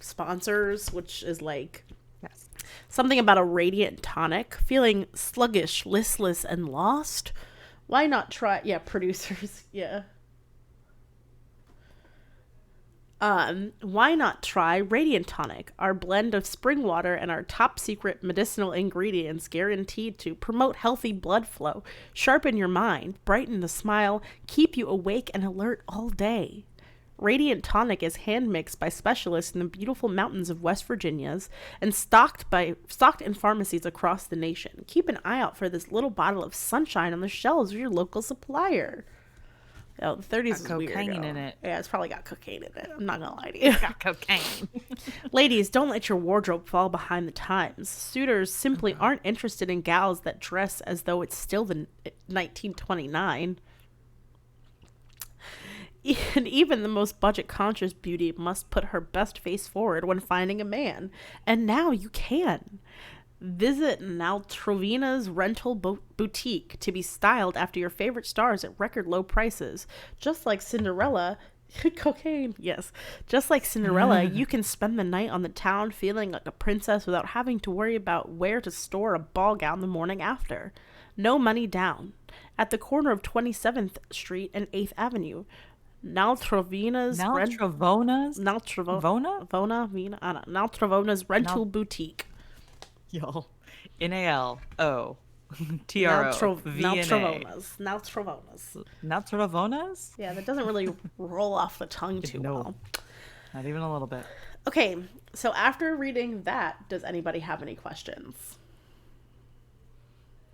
sponsors, which is like something about a radiant tonic, feeling sluggish, listless, and lost. Why not try? Yeah, producers. Yeah. Why not try Radiant Tonic, our blend of spring water and our top secret medicinal ingredients guaranteed to promote healthy blood flow, sharpen your mind, brighten the smile, keep you awake and alert all day. Radiant Tonic is hand mixed by specialists in the beautiful mountains of West Virginia's and stocked in pharmacies across the nation. Keep an eye out for this little bottle of sunshine on the shelves of your local supplier. Oh, the 30s is weird. Cocaine in it. Yeah, it's probably got cocaine in it. I'm not gonna lie to you. It's got cocaine. Ladies, don't let your wardrobe fall behind the times. Suitors simply aren't interested in gals that dress as though it's still the 1929. And even the most budget-conscious beauty must put her best face forward when finding a man. And now you can. Visit Naltrovina's rental boutique to be styled after your favorite stars at record low prices. Just like Cinderella, cocaine, yes. Just like Cinderella, you can spend the night on the town feeling like a princess without having to worry about where to store a ball gown the morning after. No money down. At the corner of 27th Street and 8th Avenue. Naltrovona's rental boutique. Y'all. Naltrovonas. Yeah, that doesn't really roll off the tongue too well. Not even a little bit. Okay, so after reading that, does anybody have any questions?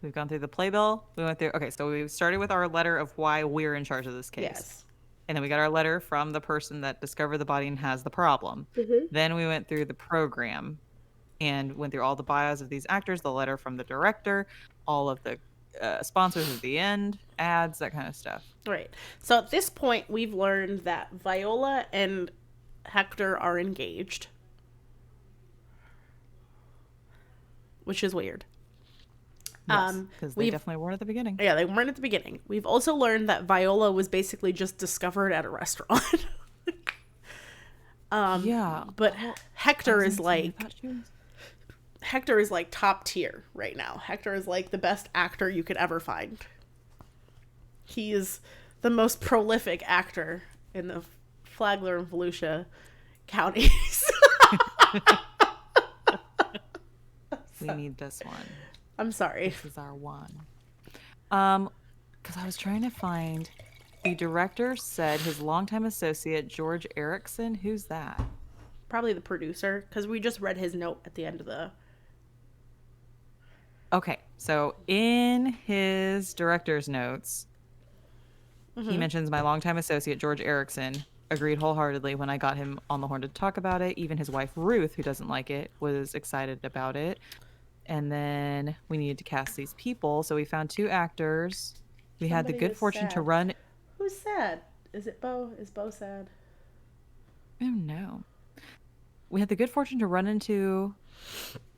We've gone through the playbill. We went through. Okay, so we started with our letter of why we're in charge of this case. Yes. And then we got our letter from the person that discovered the body and has the problem. Mm-hmm. Then we went through the program and went through all the bios of these actors, the letter from the director, all of the sponsors at the end, ads, that kind of stuff. Right. So at this point, we've learned that Viola and Hector are engaged, which is weird. Yes, because they definitely weren't at the beginning. Yeah, they weren't at the beginning. We've also learned that Viola was basically just discovered at a restaurant. Yeah. But Hector is like... Hector is like top tier right now. Hector is like the best actor you could ever find. He is the most prolific actor in the Flagler and Volusia counties. We need this one. I'm sorry. This is our one. Because I was trying to find, the director said his longtime associate George Erickson. Who's that? Probably the producer, because we just read his note at the end of the... Okay, so in his director's notes, he mentions my longtime associate George Erickson agreed wholeheartedly when I got him on the horn to talk about it. Even his wife Ruth, who doesn't like it, was excited about it. And then we needed to cast these people, so we found 2 actors. We had the good fortune to run. Who's sad? Is it Bo? Is Bo sad? Oh no. We had the good fortune to run into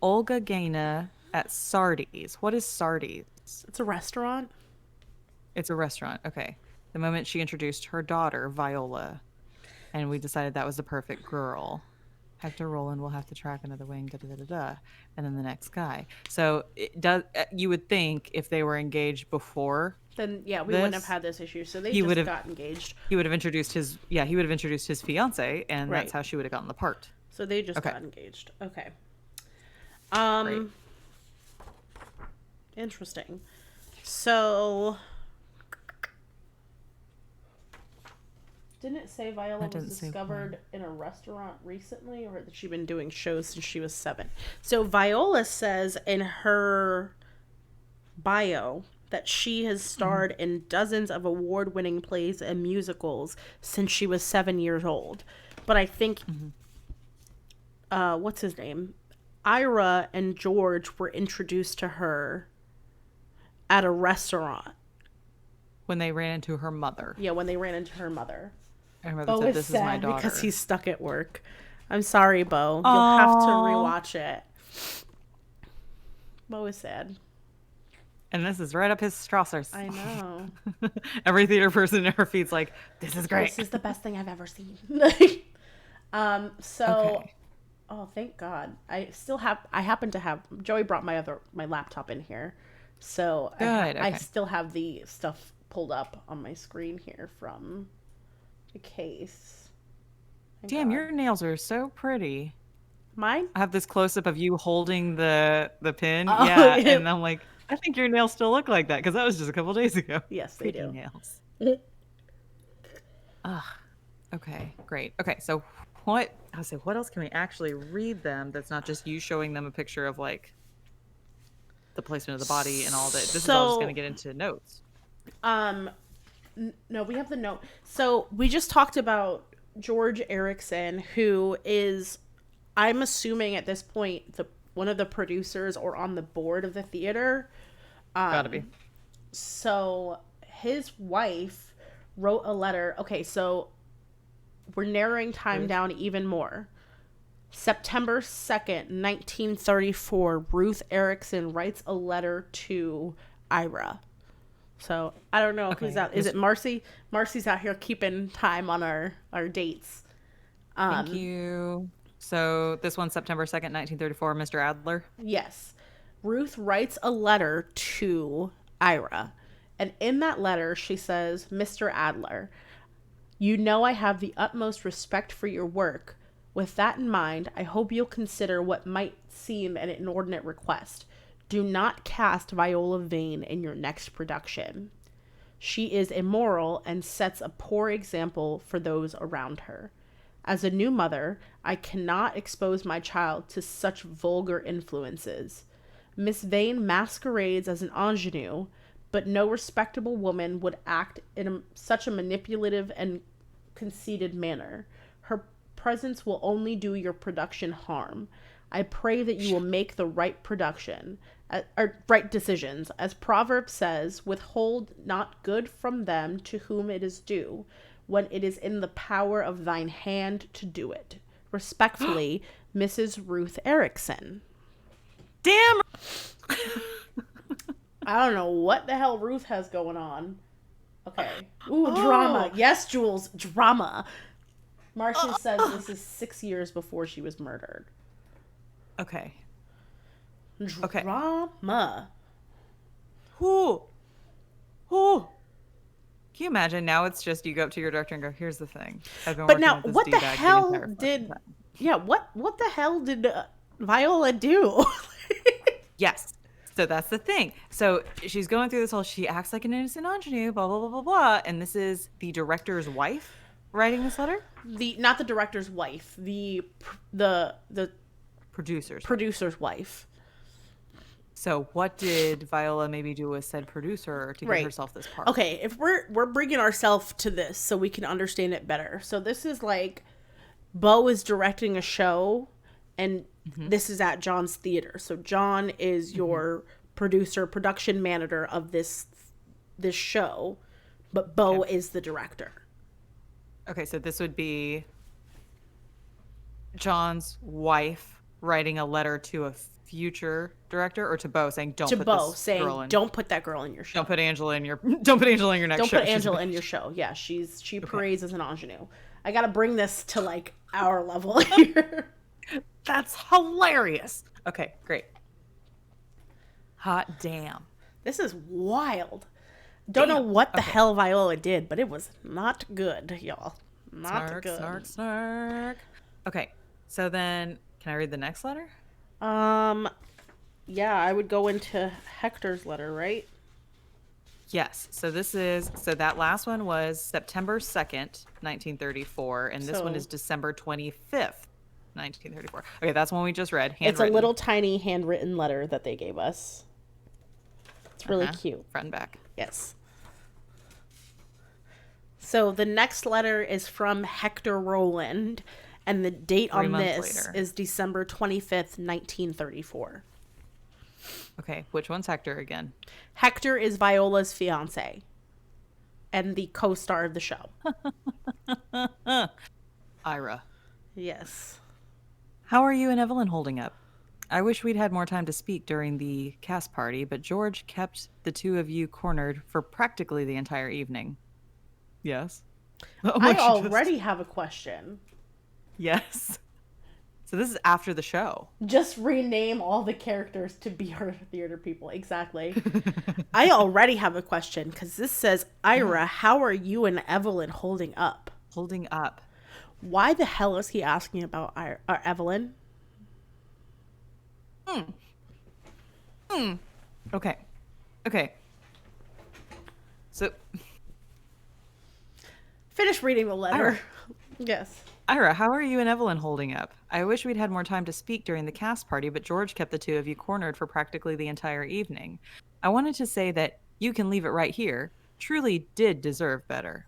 Olga Gaina at Sardi's. What is Sardi's? It's a restaurant. It's a restaurant. Okay. The moment she introduced her daughter, Viola, and we decided that was the perfect girl. Hector Roland will have to track another wing, da-da-da-da-da, and then the next guy. So it does. You would think if they were engaged before, then yeah, we wouldn't have had this issue. So they just got engaged. He would have introduced his he would have introduced his fiance, and Right. that's how she would have gotten the part. So they just got engaged. Okay. Great. Interesting. So didn't it say Viola was discovered in a restaurant recently, or had she been doing shows since she was 7? So Viola says in her bio that she has starred in dozens of award-winning plays and musicals since she was 7 years old. But I think, what's his name? Ira and George were introduced to her at a restaurant. When they ran into her mother. Yeah, when they ran into her mother. Her mother said, "This is my daughter." Because he's stuck at work. I'm sorry, Bo. You'll have to rewatch it. Bo is sad. And this is right up his Strasser's. I know. Every theater person in her feed's like, "This is great. This is the best thing I've ever seen." Oh, thank God. I happen to have, Joey brought my laptop in here. So I still have the stuff pulled up on my screen here from the case. Thank Damn, God. your nails are so pretty. Mine? I have this close up of you holding the pin. Oh, yeah, and I'm like, I think your nails still look like that because that was just a couple days ago. Yes, they do. Nails. Okay, great. Okay, so what else can we actually read them that's not just you showing them a picture of like the placement of the body and all that? This is all just going to get into notes. No, we have the note. So we just talked about George Erickson, who is, I'm assuming at this point, one of the producers or on the board of the theater. Gotta be. So his wife wrote a letter. Okay, so we're narrowing time down even more. September 2nd, 1934, Ruth Erickson writes a letter to Ira. So I don't know who's out. Is it Marcy? Marcy's out here keeping time on our dates. Thank you. So this one's September 2nd, 1934, Mr. Adler? Yes. Ruth writes a letter to Ira. And in that letter, she says, "Mr. Adler, you know I have the utmost respect for your work. With that in mind, I hope you'll consider what might seem an inordinate request. Do not cast Viola Vane in your next production. She is immoral and sets a poor example for those around her. As a new mother, I cannot expose my child to such vulgar influences. Miss Vane masquerades as an ingenue, but no respectable woman would act in such a manipulative and conceited manner. Her presence will only do your production harm. I pray that you will make the right right decisions. As Proverb says, withhold not good from them to whom it is due, when it is in the power of thine hand to do it. Respectfully, Mrs. Ruth Erickson." Damn! I don't know what the hell Ruth has going on. Okay. Ooh, drama. Yes, Jules, drama. Marcia says this is 6 years before she was murdered. Okay. Okay. Drama. Who? Who? Can you imagine? Now it's just you go up to your director and go, "Here's the thing. I've been But working now, with this what the D-bag the hell entire fucking did? time." Yeah, what the hell did Viola do? Yes. So that's the thing. So she's going through this whole, she acts like an innocent ingenue, blah, blah, blah, blah, blah. And this is the director's wife writing this letter? The not the director's wife, the Producer's wife. producer's wife. So what did Viola maybe do with said producer to get Right. herself this part? Okay, if we're bringing ourselves to this so we can understand it better. So this is like Bo is directing a show, and this is at John's theater. So John is your producer, production manager of this show, but Bo is the director. Okay, so this would be John's wife writing a letter to a future director, or to Bo saying, "Don't To put Bo this saying, girl in. "Don't put that girl in your show. Don't put Angela in your don't put Angela in your next Don't show. put She's Angela a in bitch." your show." Yeah, she parades as an ingenue. I got to bring this to like our level here. That's hilarious. Okay, great. Hot damn. This is wild. Don't know what the hell Viola did, but it was not good, y'all. Not Snark, good. snark, snark. Okay, so then can I read the next letter? Yeah, I would go into Hector's letter, right? Yes. So that last one was September 2nd, 1934, and this one So- is December 25th, 1934. Okay, that's one we just read. It's a Handwritten. little tiny handwritten letter that they gave us. It's really Uh-huh. cute. Front and back. Yes. So the next letter is from Hector Rowland, and the date 3 on months this later. is December 25th, 1934. Okay, which one's Hector again? Hector is Viola's fiance and the co-star of the show. Ira. Yes. How are you and Evelyn holding up? I wish we'd had more time to speak during the cast party, but George kept the two of you cornered for practically the entire evening. Yes. I already have a question. Yes. So this is after the show. Just rename all the characters to be our theater people. Exactly. I already have a question because this says, Ira, how are you and Evelyn holding up? Holding up. Why the hell is he asking about Evelyn? Okay. Okay. So, Finish reading the letter. Ira. Yes. Ira, how are you and Evelyn holding up? I wish we'd had more time to speak during the cast party, but George kept the two of you cornered for practically the entire evening. I wanted to say that You Can Leave It Right Here truly did deserve better.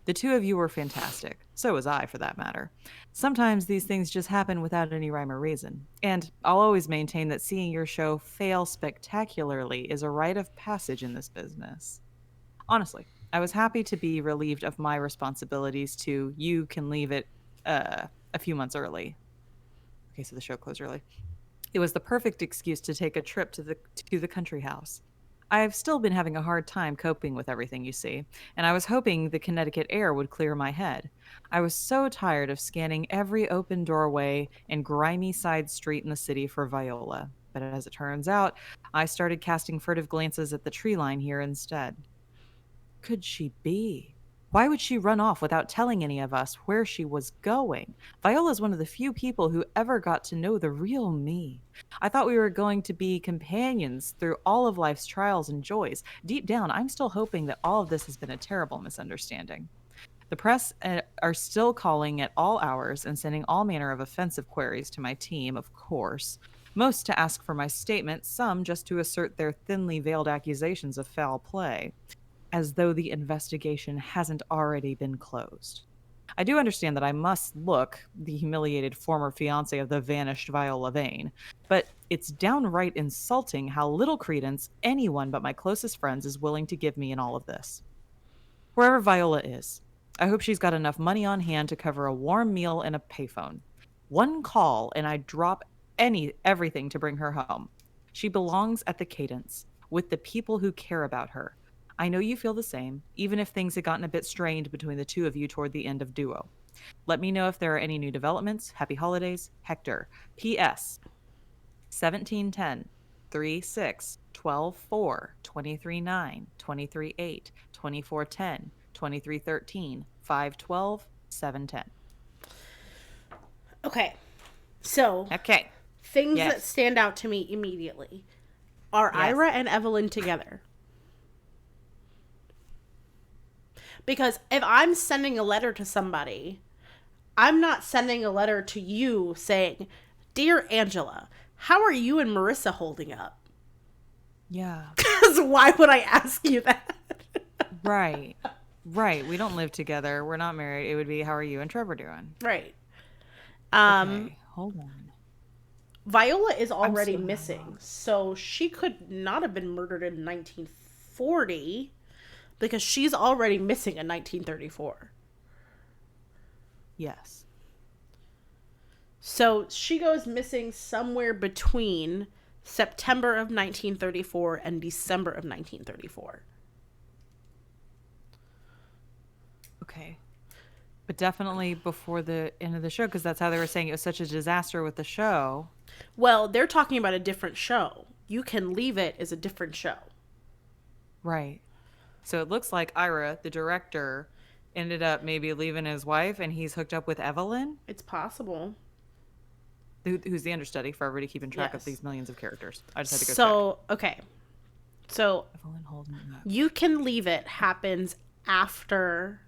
The two of you were fantastic. So was I, for that matter. Sometimes these things just happen without any rhyme or reason. And I'll always maintain that seeing your show fail spectacularly is a rite of passage in this business. Honestly, I was happy to be relieved of my responsibilities to You Can Leave It a few months early. Okay, so the show closed early. It was the perfect excuse to take a trip to the country house. I've still been having a hard time coping with everything, you see, and I was hoping the Connecticut air would clear my head. I was so tired of scanning every open doorway and grimy side street in the city for Viola. But as it turns out, I started casting furtive glances at the tree line here instead. Could she be? Why would she run off without telling any of us where she was going? Viola's one of the few people who ever got to know the real me. I thought we were going to be companions through all of life's trials and joys. Deep down, I'm still hoping that all of this has been a terrible misunderstanding. The press are still calling at all hours and sending all manner of offensive queries to my team, of course. Most to ask for my statement, some just to assert their thinly veiled accusations of foul play, as though the investigation hasn't already been closed. I do understand that I must look the humiliated former fiance of the vanished Viola Vane, but it's downright insulting how little credence anyone but my closest friends is willing to give me in all of this. Wherever Viola is, I hope she's got enough money on hand to cover a warm meal and a payphone. One call and I drop everything to bring her home. She belongs at the Cadence, with the people who care about her. I know you feel the same, even if things had gotten a bit strained between the two of you toward the end of Duo. Let me know if there are any new developments. Happy holidays, Hector. P.S. 1710. 3-6, 12-4, 23-9, 23-8, 24-10, 23-13, 5-12, 7-10. Okay. So, Okay. things that Yes. stand out to me immediately. Are Yes. Ira and Evelyn together? Because if I'm sending a letter to somebody, I'm not sending a letter to you saying, "Dear Angela, how are you and Marissa holding up?" Yeah. Because why would I ask you that? Right. Right. We don't live together. We're not married. It would be, how are you and Trevor doing? Right. Okay. Hold on. Viola is I'm already so missing, so she could not have been murdered in 1940 because she's already missing in 1934. Yes. So she goes missing somewhere between September of 1934 and December of 1934. Okay. But definitely before the end of the show, because that's how they were saying it was such a disaster with the show. Well, they're talking about a different show. You Can Leave It is a different show. Right. So it looks like Ira, the director, ended up maybe leaving his wife and he's hooked up with Evelyn, It's possible. who's the understudy for everybody keeping track of Yes. these millions of characters. I just had to go check. So, okay. So, Evelyn holding it up. You Can Leave It happens after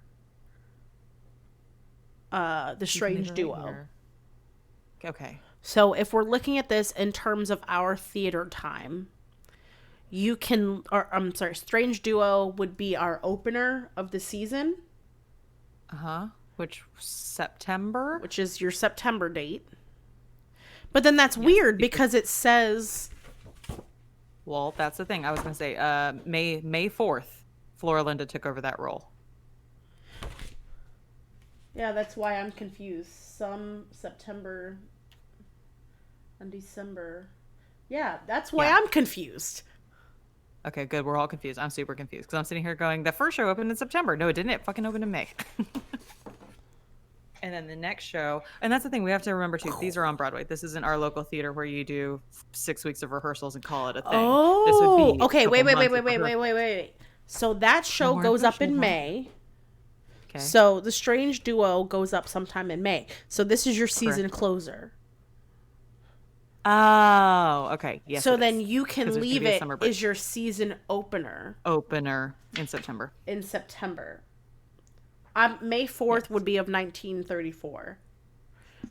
The Strange Duo. Okay. So if we're looking at this in terms of our theater time, Strange Duo would be our opener of the season, Which September? which is your September date. But then that's weird because it says, Well, that's the thing. I was going to say May 4th, Flora Linda took over that role. yeah, that's why I'm confused. Some September and December. Yeah, that's why I'm confused. Okay, good. We're all confused. I'm super confused because I'm sitting here going, the first show opened in September. No, it didn't. It fucking opened in May. And then the next show, and that's the thing we have to remember too. These are on Broadway. This isn't our local theater where you do 6 weeks of rehearsals and call it a thing. Oh, this would be okay. Wait. So that show goes up in May. Okay. So The Strange Duo goes up sometime in May. So this is your season closer. Oh, okay. Yes. So then You Can Leave It summer break. is your season opener Opener in September. May 4th would be of 1934.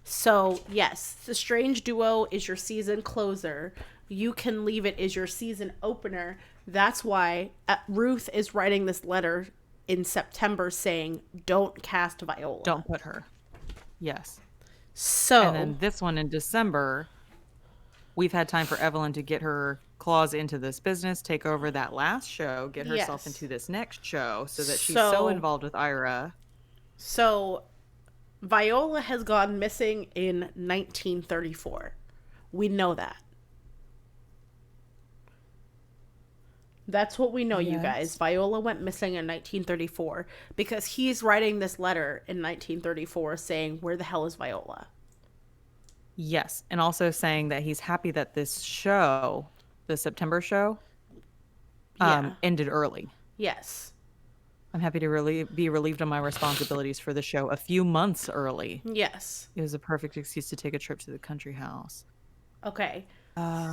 So, yes, The Strange Duo is your season closer. You Can Leave It is your season opener. That's why Ruth is writing this letter in September saying, "Don't cast Viola. Don't put her." Yes. So, And then this one in December, we've had time for Evelyn to get her claws into this business, take over that last show, get herself into this next show so that she's so involved with Ira. So, Viola has gone missing in 1934. We know that. That's what we know, you guys. Viola went missing in 1934 because he's writing this letter in 1934 saying, "Where the hell is Viola?" Yes. And also saying that he's happy that this show, the September show, ended early. Yes. I'm happy to be relieved of my responsibilities for the show a few months early. Yes. It was a perfect excuse to take a trip to the country house. Okay.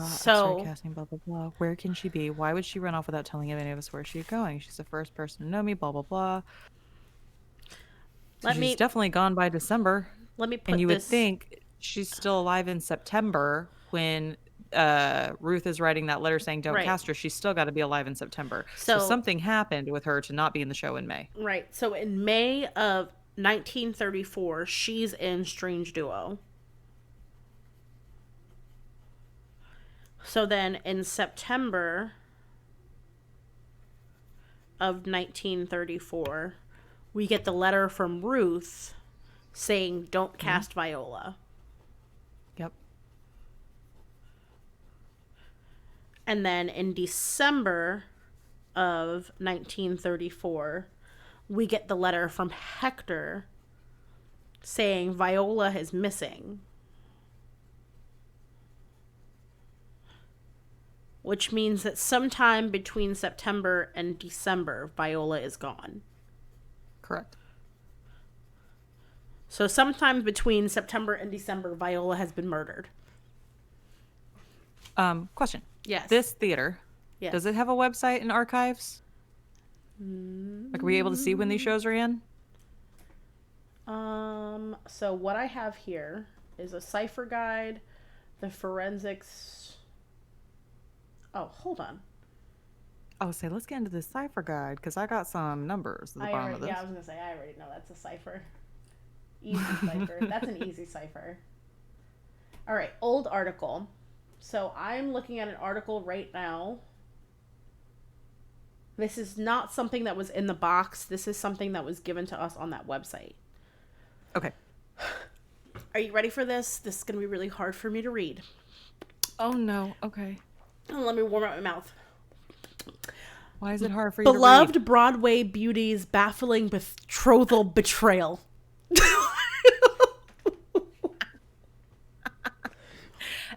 So casting, blah blah blah. Where can she be? Why would she run off without telling any of us where she's going? She's the first person to know me. Blah blah blah. So she's definitely gone by December. Let me put and you would think she's still alive in September when Ruth is writing that letter saying don't cast her. She's still got to be alive in September. So something happened with her to not be in the show in May. Right. So in May of 1934, she's in Strange Duo. So then in September of 1934, we get the letter from Ruth saying don't cast Viola. Yep. And then in December of 1934, we get the letter from Hector saying Viola is missing. which means that sometime between September and December, Viola is gone. Correct. So sometime between September and December, Viola has been murdered. Question. Yes. This theater, Yes. does it have a website and archives? Like, are we able to see when these shows are in? So what I have here is a cipher guide, the forensics. Oh, hold on. Oh, say, let's get into this cipher guide, because I got some numbers at the bottom of this. Yeah, I was going to say, I already know that's a cipher. Easy cipher. That's an easy cipher. All right, old article. So I'm looking at an article right now. This is not something that was in the box. This is something that was given to us on that website. Okay. Are you ready for this? This is going to be really hard for me to read. Oh, no. Okay. Let me warm up my mouth. Why is it hard for you to read? Beloved Broadway beauty's baffling betrothal betrayal.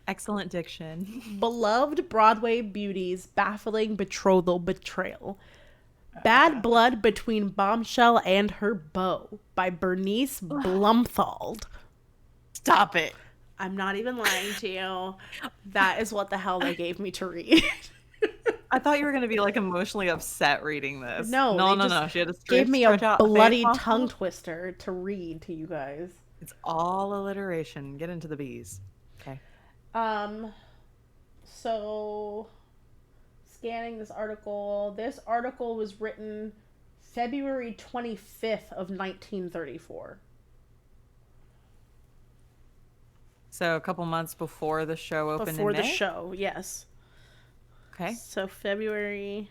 Excellent diction. Beloved Broadway beauty's baffling betrothal betrayal. Bad Blood Between Bombshell and Her Beau by Bernice Blumthold. Stop it. I'm not even lying to you. That is what the hell they gave me to read. I thought you were going to be like emotionally upset reading this. No. She had to gave me a bloody tongue twister to read to you guys. It's all alliteration. Get into the bees. Okay. So scanning this article. This article was written February 25th of 1934. So a couple months before the show opened Before in May? the show, yes. Okay. So February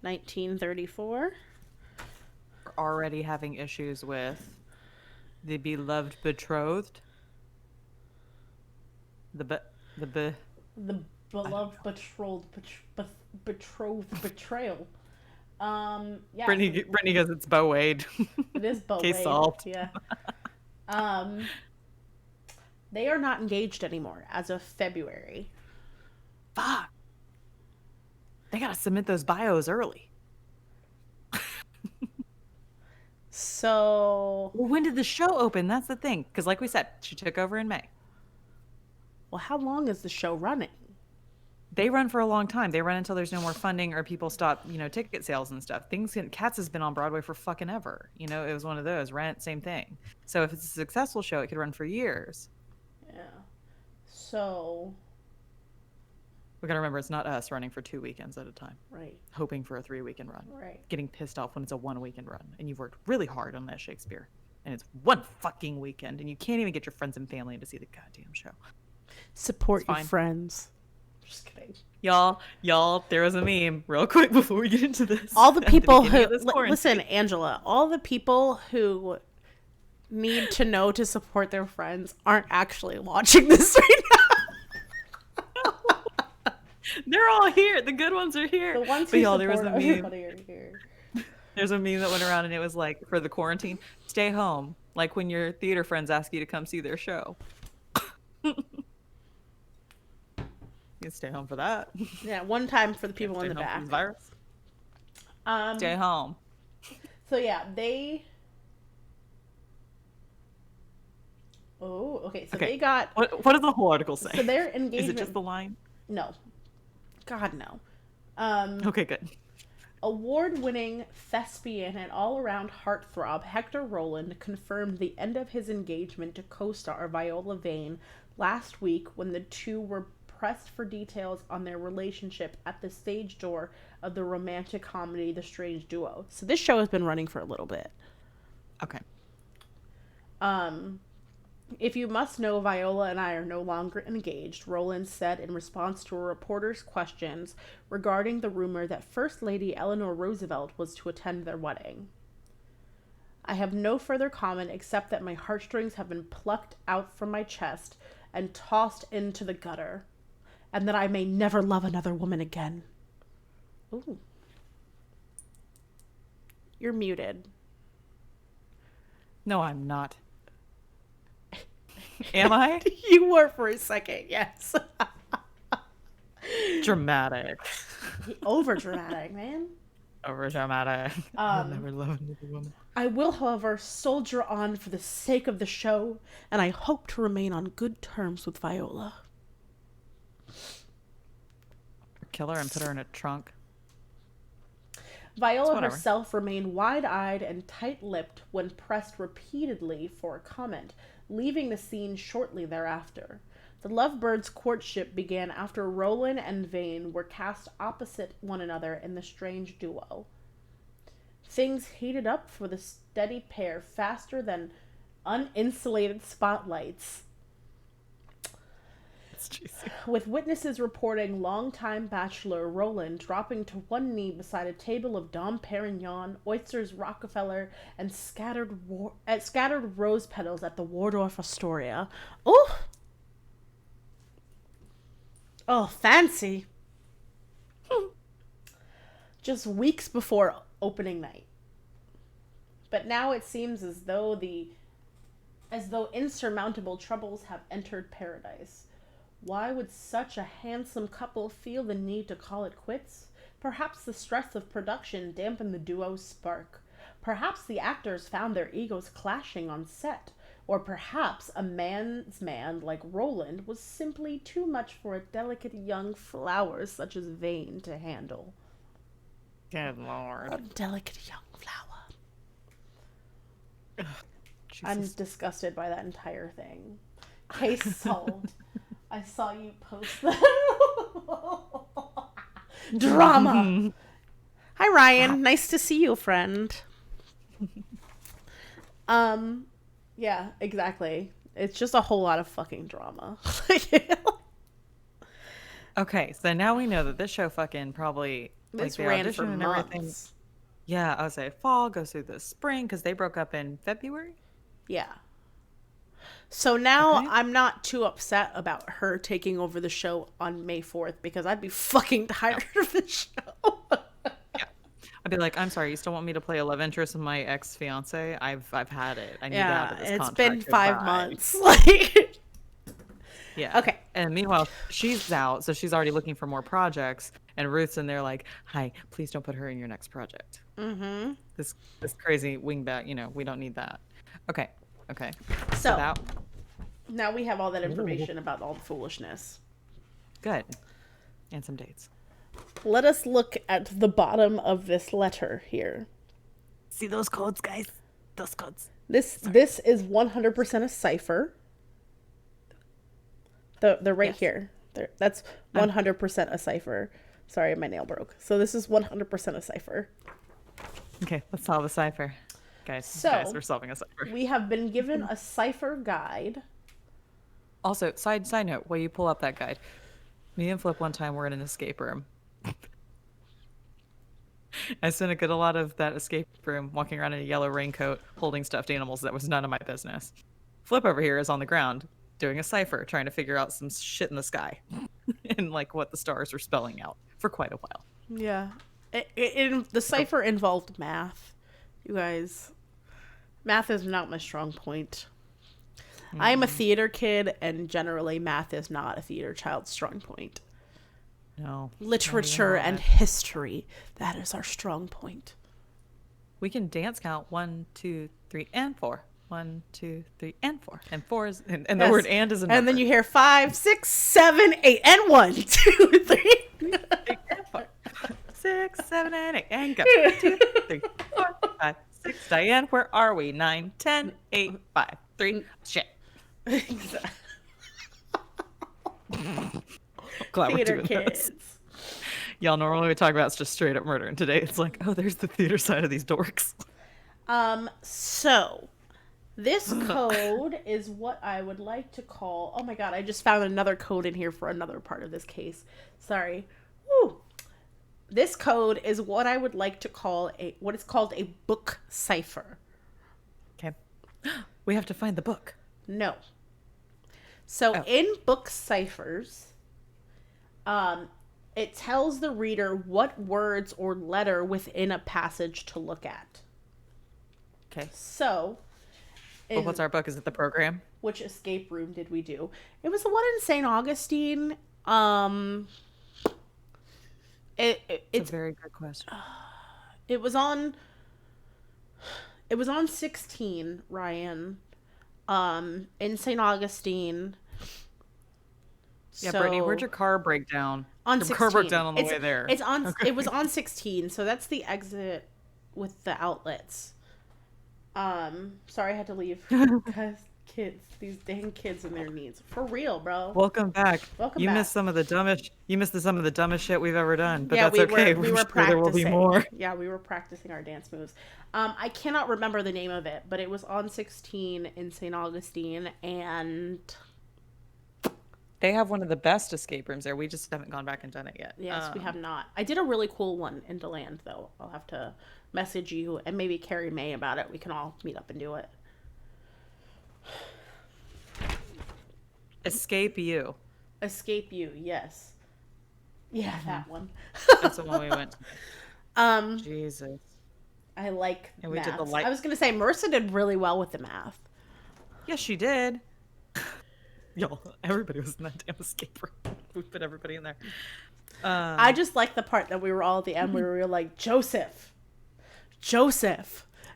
1934. We're already having issues with the beloved betrothed. The beloved betrothed betrayal. Yeah. Brittany goes, it's Bo Wade. It is Bo Case Wade. solved. Yeah. They are not engaged anymore as of February. Fuck. They gotta submit those bios early. So. Well, when did the show open? That's the thing. Because like we said, she took over in May. Well, how long is the show running? They run for a long time. They run until there's no more funding or people stop, ticket sales and stuff. Cats has been on Broadway for fucking ever. It was one of those. Rent, same thing. So if it's a successful show, it could run for years. Yeah. So. We gotta remember, it's not us running for 2 weekends at a time. Right. Hoping for a 3-weekend run. Right. Getting pissed off when it's a 1-weekend run. And you've worked really hard on that Shakespeare. And it's one fucking weekend. And you can't even get your friends and family to see the goddamn show. Support your friends. Just kidding. Y'all, there was a meme real quick before we get into this. All the people who listen, Angela, all the people who need to know to support their friends aren't actually watching this right now. They're all here. The good ones are here. The ones who there was support a meme. everybody are here. There's a meme that went around and it was like, for the quarantine, stay home. Like when your theater friends ask you to come see their show. You can stay home for that. Yeah, one time for the people in the back. Virus. Stay home. So yeah, they got. What does the whole article say? So their engagement. Is it just the line? No. God, no. Okay, good. Award-winning thespian and all-around heartthrob Hector Rowland confirmed the end of his engagement to co-star Viola Vane last week when the two were pressed for details on their relationship at the stage door of the romantic comedy The Strange Duo. So this show has been running for a little bit. Okay. If you must know, Viola and I are no longer engaged, Rowland said in response to a reporter's questions regarding the rumor that First Lady Eleanor Roosevelt was to attend their wedding. I have no further comment except that my heartstrings have been plucked out from my chest and tossed into the gutter, and that I may never love another woman again. Ooh. You're muted. No, I'm not. Am I? You were for a second, yes. Dramatic. Over dramatic, man. Over dramatic. I'll never love another woman. I will, however, soldier on for the sake of the show, and I hope to remain on good terms with Viola. Kill her and put her in a trunk. Viola herself remained wide-eyed and tight-lipped when pressed repeatedly for a comment, leaving the scene shortly thereafter. The lovebirds' courtship began after Roland and Vane were cast opposite one another in the strange duo. Things heated up for the steady pair faster than uninsulated spotlights, with witnesses reporting longtime bachelor Roland dropping to one knee beside a table of Dom Perignon, oysters Rockefeller, and scattered rose petals at the Waldorf Astoria. Oh! Oh, fancy. Just weeks before opening night. But now it seems as though insurmountable troubles have entered paradise. Why would such a handsome couple feel the need to call it quits? Perhaps the stress of production dampened the duo's spark. Perhaps the actors found their egos clashing on set. Or perhaps a man's man like Roland was simply too much for a delicate young flower such as Vane to handle. Good Lord. A delicate young flower. Ugh, I'm disgusted by that entire thing. Case solved. I saw you post that. Drama. Hi, Ryan. Nice to see you, friend. Yeah, exactly. It's just a whole lot of fucking drama. Okay, so now we know that this show fucking probably this like, ran for and months. Everything. Yeah, I would say fall goes through the spring because they broke up in February. Yeah. So now I'm not too upset about her taking over the show on May 4th because I'd be fucking tired of the show. I'd be like, I'm sorry, you still want me to play a love interest with my ex-fiance? I've had it. I need out of this contract. It's been 5 months. Like, yeah. Okay. And meanwhile, she's out, so she's already looking for more projects. And Ruth's in there like, hi, please don't put her in your next project. Mm-hmm. This crazy wingbat, we don't need that. Okay. So now we have all that information about all the foolishness. Good. And some dates. Let us look at the bottom of this letter here. See those codes, guys? Those codes. This is 100% a cipher. They're right here. That's 100% a cipher. Sorry, my nail broke. So this is 100% a cipher. Okay, let's solve a cipher. Guys, we're solving a cipher. We have been given a cipher guide. Also, side note, while you pull up that guide, me and Flip one time were in an escape room. I spent a good lot of that escape room walking around in a yellow raincoat, holding stuffed animals that was none of my business. Flip over here is on the ground, doing a cipher, trying to figure out some shit in the sky. And like what the stars are spelling out for quite a while. Yeah. The cipher involved math. You guys, math is not my strong point. I am a theater kid, and generally math is not a theater child's strong point. No. Literature and history, that is our strong point. We can dance count 1, 2, 3, and 4. 1, 2, 3, and 4. And 4 is, and the word and is a number. And then you hear 5, 6, 7, 8, and 1, 2, 3. 6, 7, and 8, and go. 2, 3, 4, 5, 6. Diane, where are we? 9, 10, 8, 5, 3. Shit. Exactly. Glad Theater we're doing kids. this. Y'all normally we talk about just straight up murder, and today it's like, oh, there's the theater side of these dorks. So this code is what I would like to call. Oh my god, I just found another code in here for another part of this case. Sorry. Woo. This code is what I would like to call what is called a book cipher. Okay. We have to find the book. No. So in book ciphers, it tells the reader what words or letter within a passage to look at. Okay. So, Well, what's our book? Is it the program? Which escape room did we do? It was the one in St. Augustine. It's a very good question. It was on. It was on 16, Ryan. In St. Augustine. Yeah, Brittany, where'd So your car break down? on Your car broke down 16. on the way there. It's on. Okay. It was on 16. So that's the exit with the outlets. Sorry I had to leave because kids, these dang kids and their needs. For real, bro. Welcome back. Welcome You back. missed some of the dumbest shit we've ever done, but Yeah, that's okay. we I'm were sure practicing. there will be more. Yeah, we were practicing our dance moves. I cannot remember the name of it, but it was on 16 in St. Augustine, and They have one of the best escape rooms there. We just haven't gone back and done it yet. yes, we have not. I did a really cool one in DeLand, though. I'll have to message you and maybe Carrie May about it. We can all meet up and do it. Escape You. Escape You, yes. Yeah, that one. That's the one we went to. Jesus. I like And we math. did the light. I was going to say, Marissa did really well with the math. Yes, she did. Y'all, everybody was in that damn escape room. We put everybody in there. I just like the part that we were all at the end where we were like, Joseph.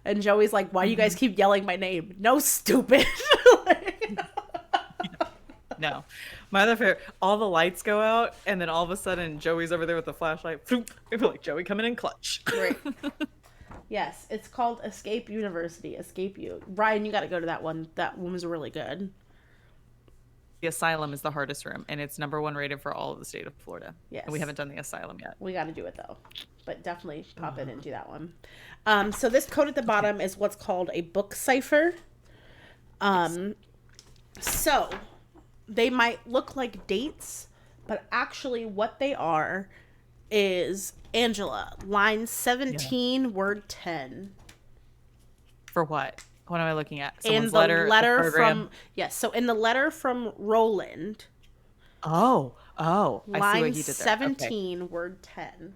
And Joey's like, why do you guys keep yelling my name? No, stupid. No. My other favorite, all the lights go out, and then all of a sudden, Joey's over there with the flashlight. We're like, Joey coming in clutch. Great. Yes, it's called Escape University. Escape You. Ryan, you got to go to that one. That one was really good. The asylum is the hardest room, and it's #1 rated for all of the state of Florida. Yes. And we haven't done the asylum yet. We got to do it, though. But definitely pop in and do that one. So this code at the bottom is what's called a book cipher. So they might look like dates, but actually what they are is, Angela, line 17, word 10. For what? What am I looking at? And Someone's the letter program? from, yes, so in the letter from Roland, Oh, I see what line he did there. 17, Okay. word 10.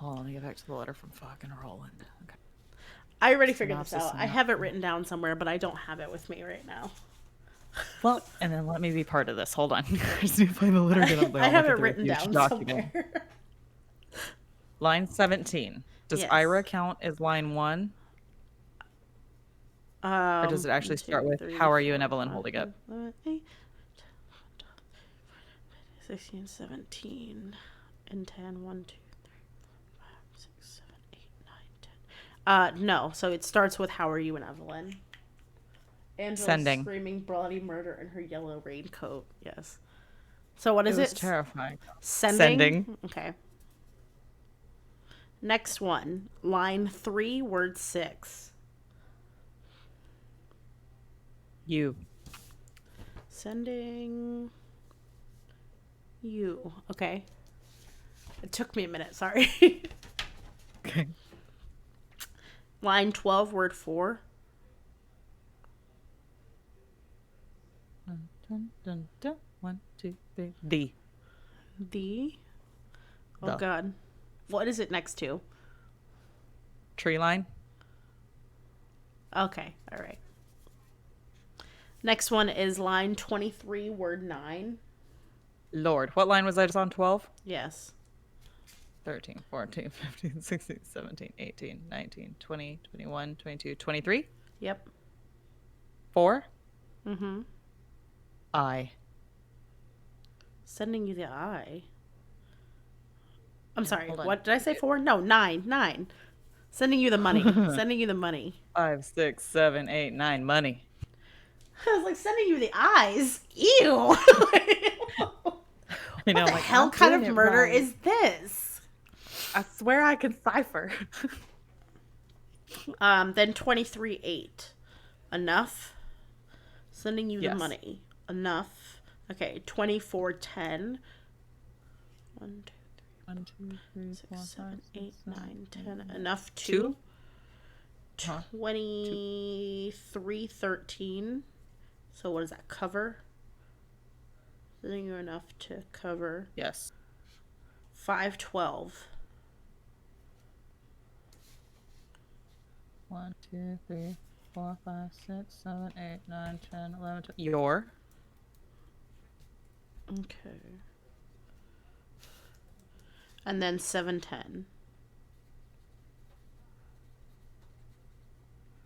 Oh, let me get back to the letter from fucking Roland. Okay. I already figured this Synopsis, out. I have it written down somewhere, but I don't have it with me right now. Well, and then let me be part of this. Hold on. I just need to find the letter again. I have it written down somewhere. Line 17. Does Yes. Ira count as line 1? Or does it actually start with, how are you and Evelyn holding up? 16, 17, and 10, 1, 2, 3, 4, 5, 6, 7, 8, 9, 10. No, so it starts with how are you and Evelyn. Angela Sending. screaming bloody murder in her yellow raincoat. Yes. So what is it? It was terrifying. Sending. Okay. Next one. Line 3, word 6. You. Sending you. Okay. It took me a minute. Sorry. Okay. Line 12, word 4. Dun, dun, dun. 1, 2, 3. The. The. Oh, The. God. What is it next to? Tree line. Okay. All right. Next one is line 23, word 9. Lord. What line was I just on? 12? Yes. 13, 14, 15, 16, 17, 18, 19, 20, 21, 22, 23? Yep. 4? Mm-hmm. I. Sending you the eye. I'm sorry. hold on. What did I say? 4? No, 9. 9. Sending you the money. Sending you the money. 5, 6, 7, 8, 9. Money. I was like, sending you the eyes? Ew. You know, What the hell kind of murder is this? I swear I can cipher. Then 23, 8. Enough. Sending you the Yes. money. Enough. Okay, 24, 10. 1, 2, 1, 2, 3, 6, 4, 5, 7, 8, 6, 9, 10. Enough 2? 2. 23, 13. So what does that cover? Sending you enough to cover. Yes. 5, 12. 1, 2, 3, 4, 5, 6, 7, 8, 9, 10, 11, 12. Your. Okay. And then 710.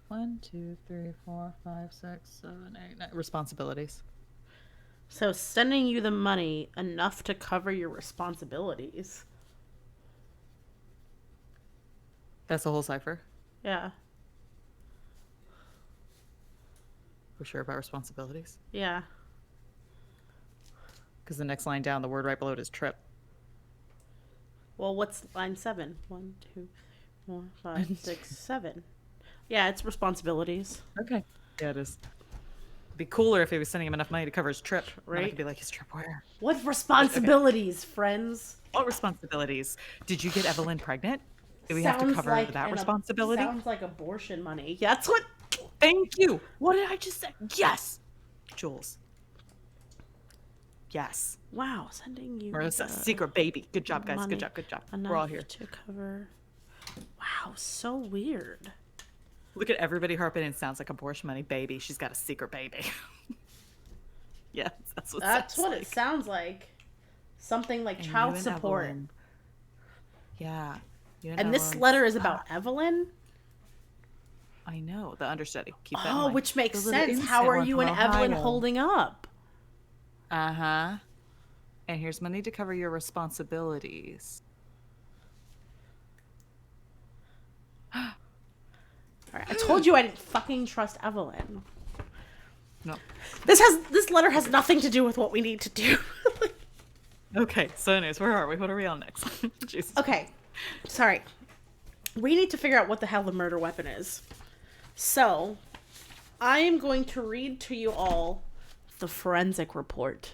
1, 2, 3, 4, 5, 6, 7, 8, 9. Responsibilities. So sending you the money enough to cover your responsibilities. That's the whole cipher. Yeah. We're sure about responsibilities. Yeah. Because the next line down, the word right below it is trip. Well, what's line 7? 1, 2, 4, 5, 6, 7. Yeah, it's responsibilities. Okay. Yeah, it is. It'd be cooler if he was sending him enough money to cover his trip. Right. Then I could be like, his trip where? What responsibilities, friends? What responsibilities? Did you get Evelyn pregnant? Do we have to cover that responsibility? Sounds like abortion money. Yeah, that's what... Thank you. What did I just say? Yes. Jules. Yes. Wow, sending you... We're a secret baby. Good job, guys. Money. Good job. We're all here. To cover... Wow, so weird. Look at everybody harping. It sounds like abortion money, baby. She's got a secret baby. Yeah, that's what it sounds like. Something like child support. Evelyn. Yeah. And this letter is about Evelyn? I know. The understudy. Keep that in Oh, mind. which makes sense. How are you and Evelyn holding up? Uh-huh. And here's money to cover your responsibilities. All right, I told you I didn't fucking trust Evelyn. No. This letter has nothing to do with what we need to do. Okay, so anyways, where are we? What are we on next? Jesus. Okay, sorry. We need to figure out what the hell the murder weapon is. So, I am going to read to you all the forensic report.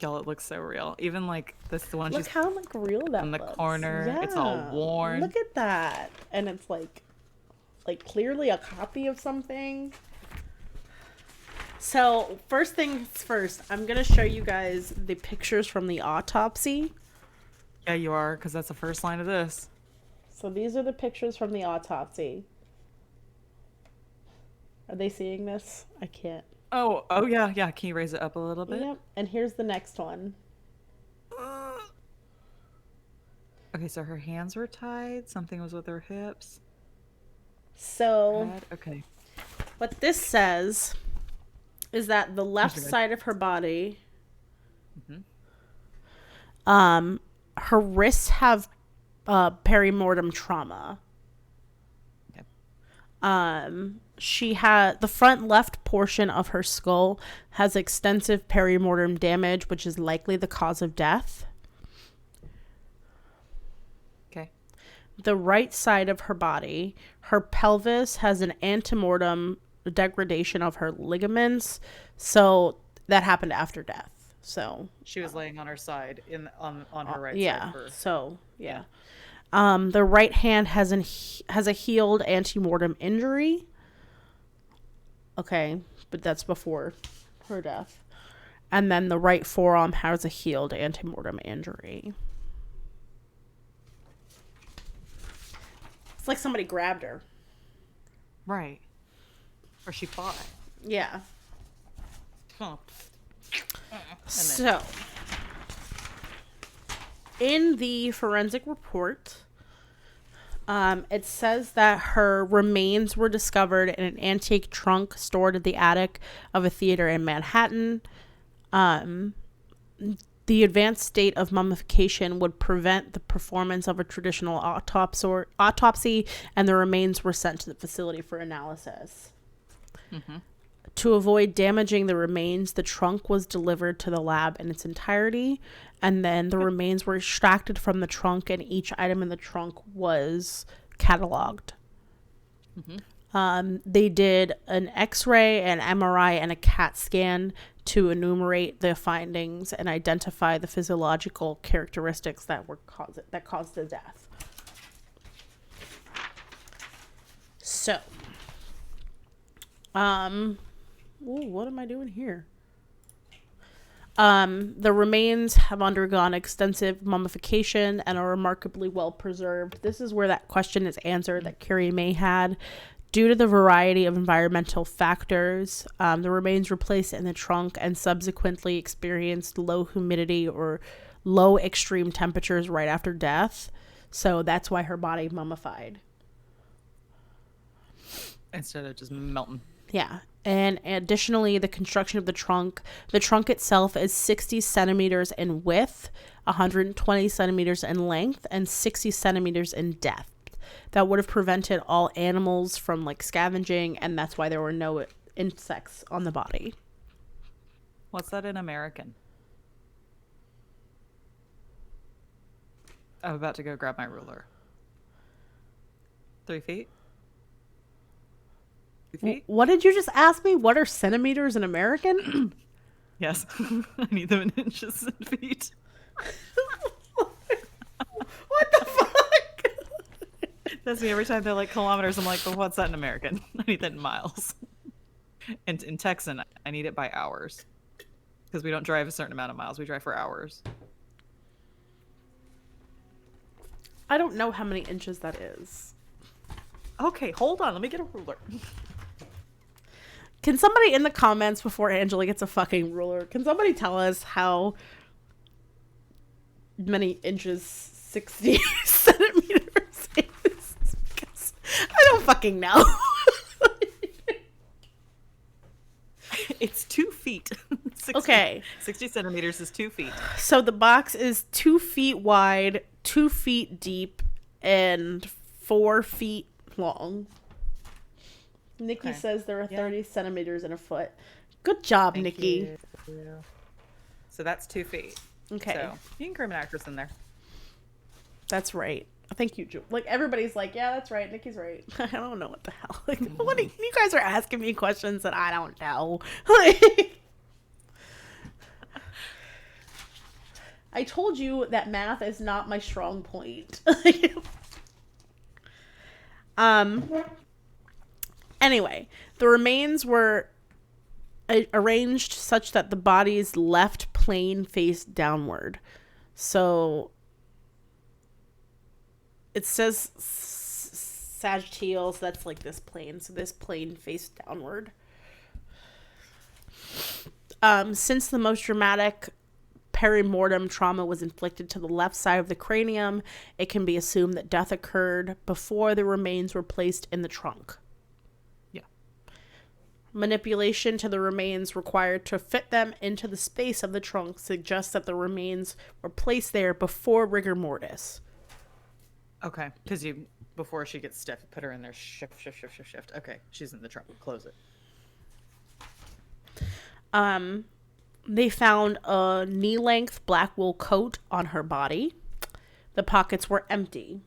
Y'all, it looks so real. Even like this, the one Look how like real that in the looks. corner. Yeah. It's all worn. Look at that, and it's like clearly a copy of something. So first things first, I'm gonna show you guys the pictures from the autopsy. Yeah, you are, because that's the first line of this. So these are the pictures from the autopsy. Are they seeing this? I can't. Oh yeah. Can you raise it up a little bit? Yep. And here's the next one. Okay, so her hands were tied. Something was with her hips. So, okay. What this says is that the left side of her body, her wrists have perimortem trauma. Okay. She had the front left portion of her skull has extensive perimortem damage, which is likely the cause of death. Okay. The right side of her body, her pelvis has an antemortem degradation of her ligaments, so that happened after death. So she was laying on her side on her right side. Yeah. So yeah. The right hand has a healed antemortem injury. Okay, but that's before her death. And then the right forearm has a healed antemortem injury. It's like somebody grabbed her. Right. Or she fought. Yeah. Huh. So, in the forensic report, it says that her remains were discovered in an antique trunk stored at the attic of a theater in Manhattan. The advanced state of mummification would prevent the performance of a traditional autopsy, and the remains were sent to the facility for analysis. Mm-hmm. To avoid damaging the remains, the trunk was delivered to the lab in its entirety, and then the remains were extracted from the trunk, and each item in the trunk was cataloged. Mm-hmm. They did an X-ray, an MRI, and a CAT scan to enumerate the findings and identify the physiological characteristics that caused the death. So, what am I doing here? The remains have undergone extensive mummification and are remarkably well preserved. This is where that question is answered that Carrie May had. Due to the variety of environmental factors, the remains were placed in the trunk and subsequently experienced low humidity or low extreme temperatures right after death. So that's why her body mummified. Instead of just melting. Yeah. And additionally, the construction of the trunk itself is 60 centimeters in width, 120 centimeters in length, and 60 centimeters in depth. That would have prevented all animals from like scavenging, and that's why there were no insects on the body. What's that in American? I'm about to go grab my ruler. 3 feet? 2 feet? What did you just ask me? What are centimeters in American? Yes. I need them in inches and feet. What the fuck? That's me every time they're like kilometers. I'm like, but what's that in American? I need that in miles. And in Texan, I need it by hours. Because we don't drive a certain amount of miles. We drive for hours. I don't know how many inches that is. Okay, hold on. Let me get a ruler. Can somebody in the comments before Angela gets a fucking ruler, can somebody tell us how many inches 60 centimeters is? Because I don't fucking know. It's 2 feet. 60, Okay. 60 centimeters is 2 feet. So the box is 2 feet wide, 2 feet deep, and 4 feet long. Nikki says there are 30 centimeters in a foot. Good job, Thank Nikki. you. So that's 2 feet. Okay. So you can cram an actress in there. That's right. Thank you, Julie. Like, everybody's like, yeah, that's right. Nikki's right. I don't know what the hell. Like, what you guys are asking me questions that I don't know. I told you that math is not my strong point. Anyway, the remains were arranged such that the body's left plane faced downward. So it says sagittal, so that's like this plane. So this plane faced downward. Since the most dramatic perimortem trauma was inflicted to the left side of the cranium, it can be assumed that death occurred before the remains were placed in the trunk. Yeah. Manipulation to the remains required to fit them into the space of the trunk suggests that the remains were placed there before rigor mortis. Okay. Because before she gets stiff, put her in there. Shift. Okay. She's in the trunk. Close it. They found a knee-length black wool coat on her body. The pockets were empty.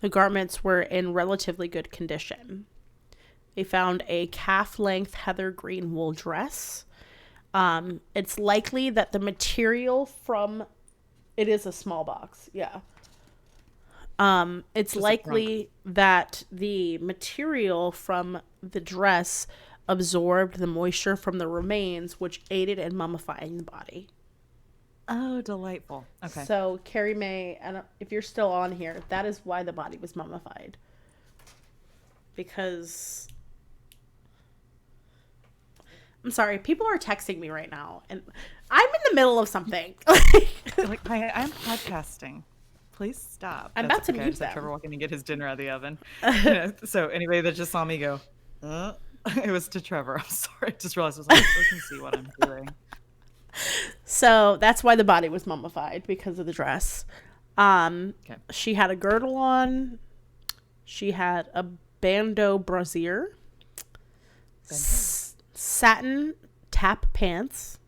The garments were in relatively good condition. They found a calf-length heather green wool dress. It's likely that the material from... It is a small box, yeah. It's likely that the material from the dress absorbed the moisture from the remains, which aided in mummifying the body. Oh, delightful. Okay. So, Carrie Mae, and if you're still on here, that is why the body was mummified. Because... I'm sorry, people are texting me right now, and I'm in the middle of something. Like, hi, I'm podcasting. Please stop. I'm about to mute them. Trevor walking to get his dinner out of the oven. So anybody that just saw me go, it was to Trevor. I'm sorry. I just realized I was like, I can see what I'm doing. So that's why the body was mummified, because of the dress. Okay. She had a girdle on. She had a bandeau brassiere. Satin tap pants.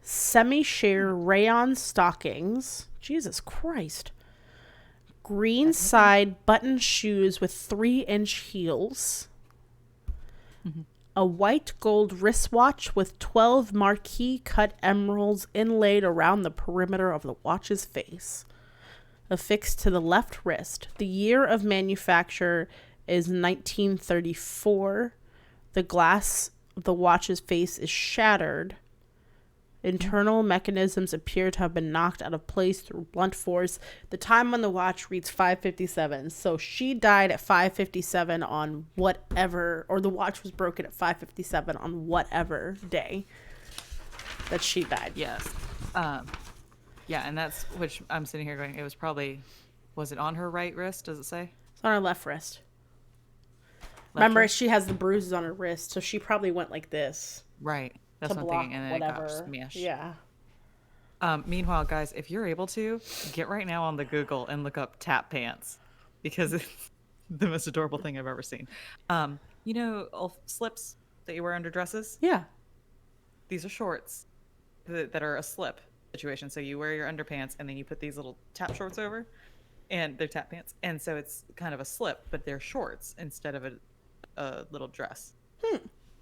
Semi-sheer rayon stockings. Jesus Christ. Green side button shoes with 3-inch heels. Mm-hmm. A white gold wristwatch with 12 marquee cut emeralds inlaid around the perimeter of the watch's face. Affixed to the left wrist. The year of manufacture is 1934. The glass of the watch's face is shattered. Internal mechanisms appear to have been knocked out of place through blunt force. The time on the watch reads 5:57. So she died at 5:57 on whatever, or the watch was broken at 5:57 on whatever day that she died. Yes. Yeah, and that's which I'm sitting here going, it was probably, was it on her right wrist? Does it say? It's on her left wrist. Left Remember, wrist? she has the bruises on her wrist, so she probably went like this Right. That's to what I'm block thinking. And then it got whatever. smashed. Yeah. Meanwhile, guys, if you're able to, get right now on the Google and look up tap pants because it's the most adorable thing I've ever seen. You know, slips that you wear under dresses? Yeah. These are shorts that are a slip situation. So you wear your underpants and then you put these little tap shorts over, and they're tap pants. And so it's kind of a slip, but they're shorts instead of a little dress.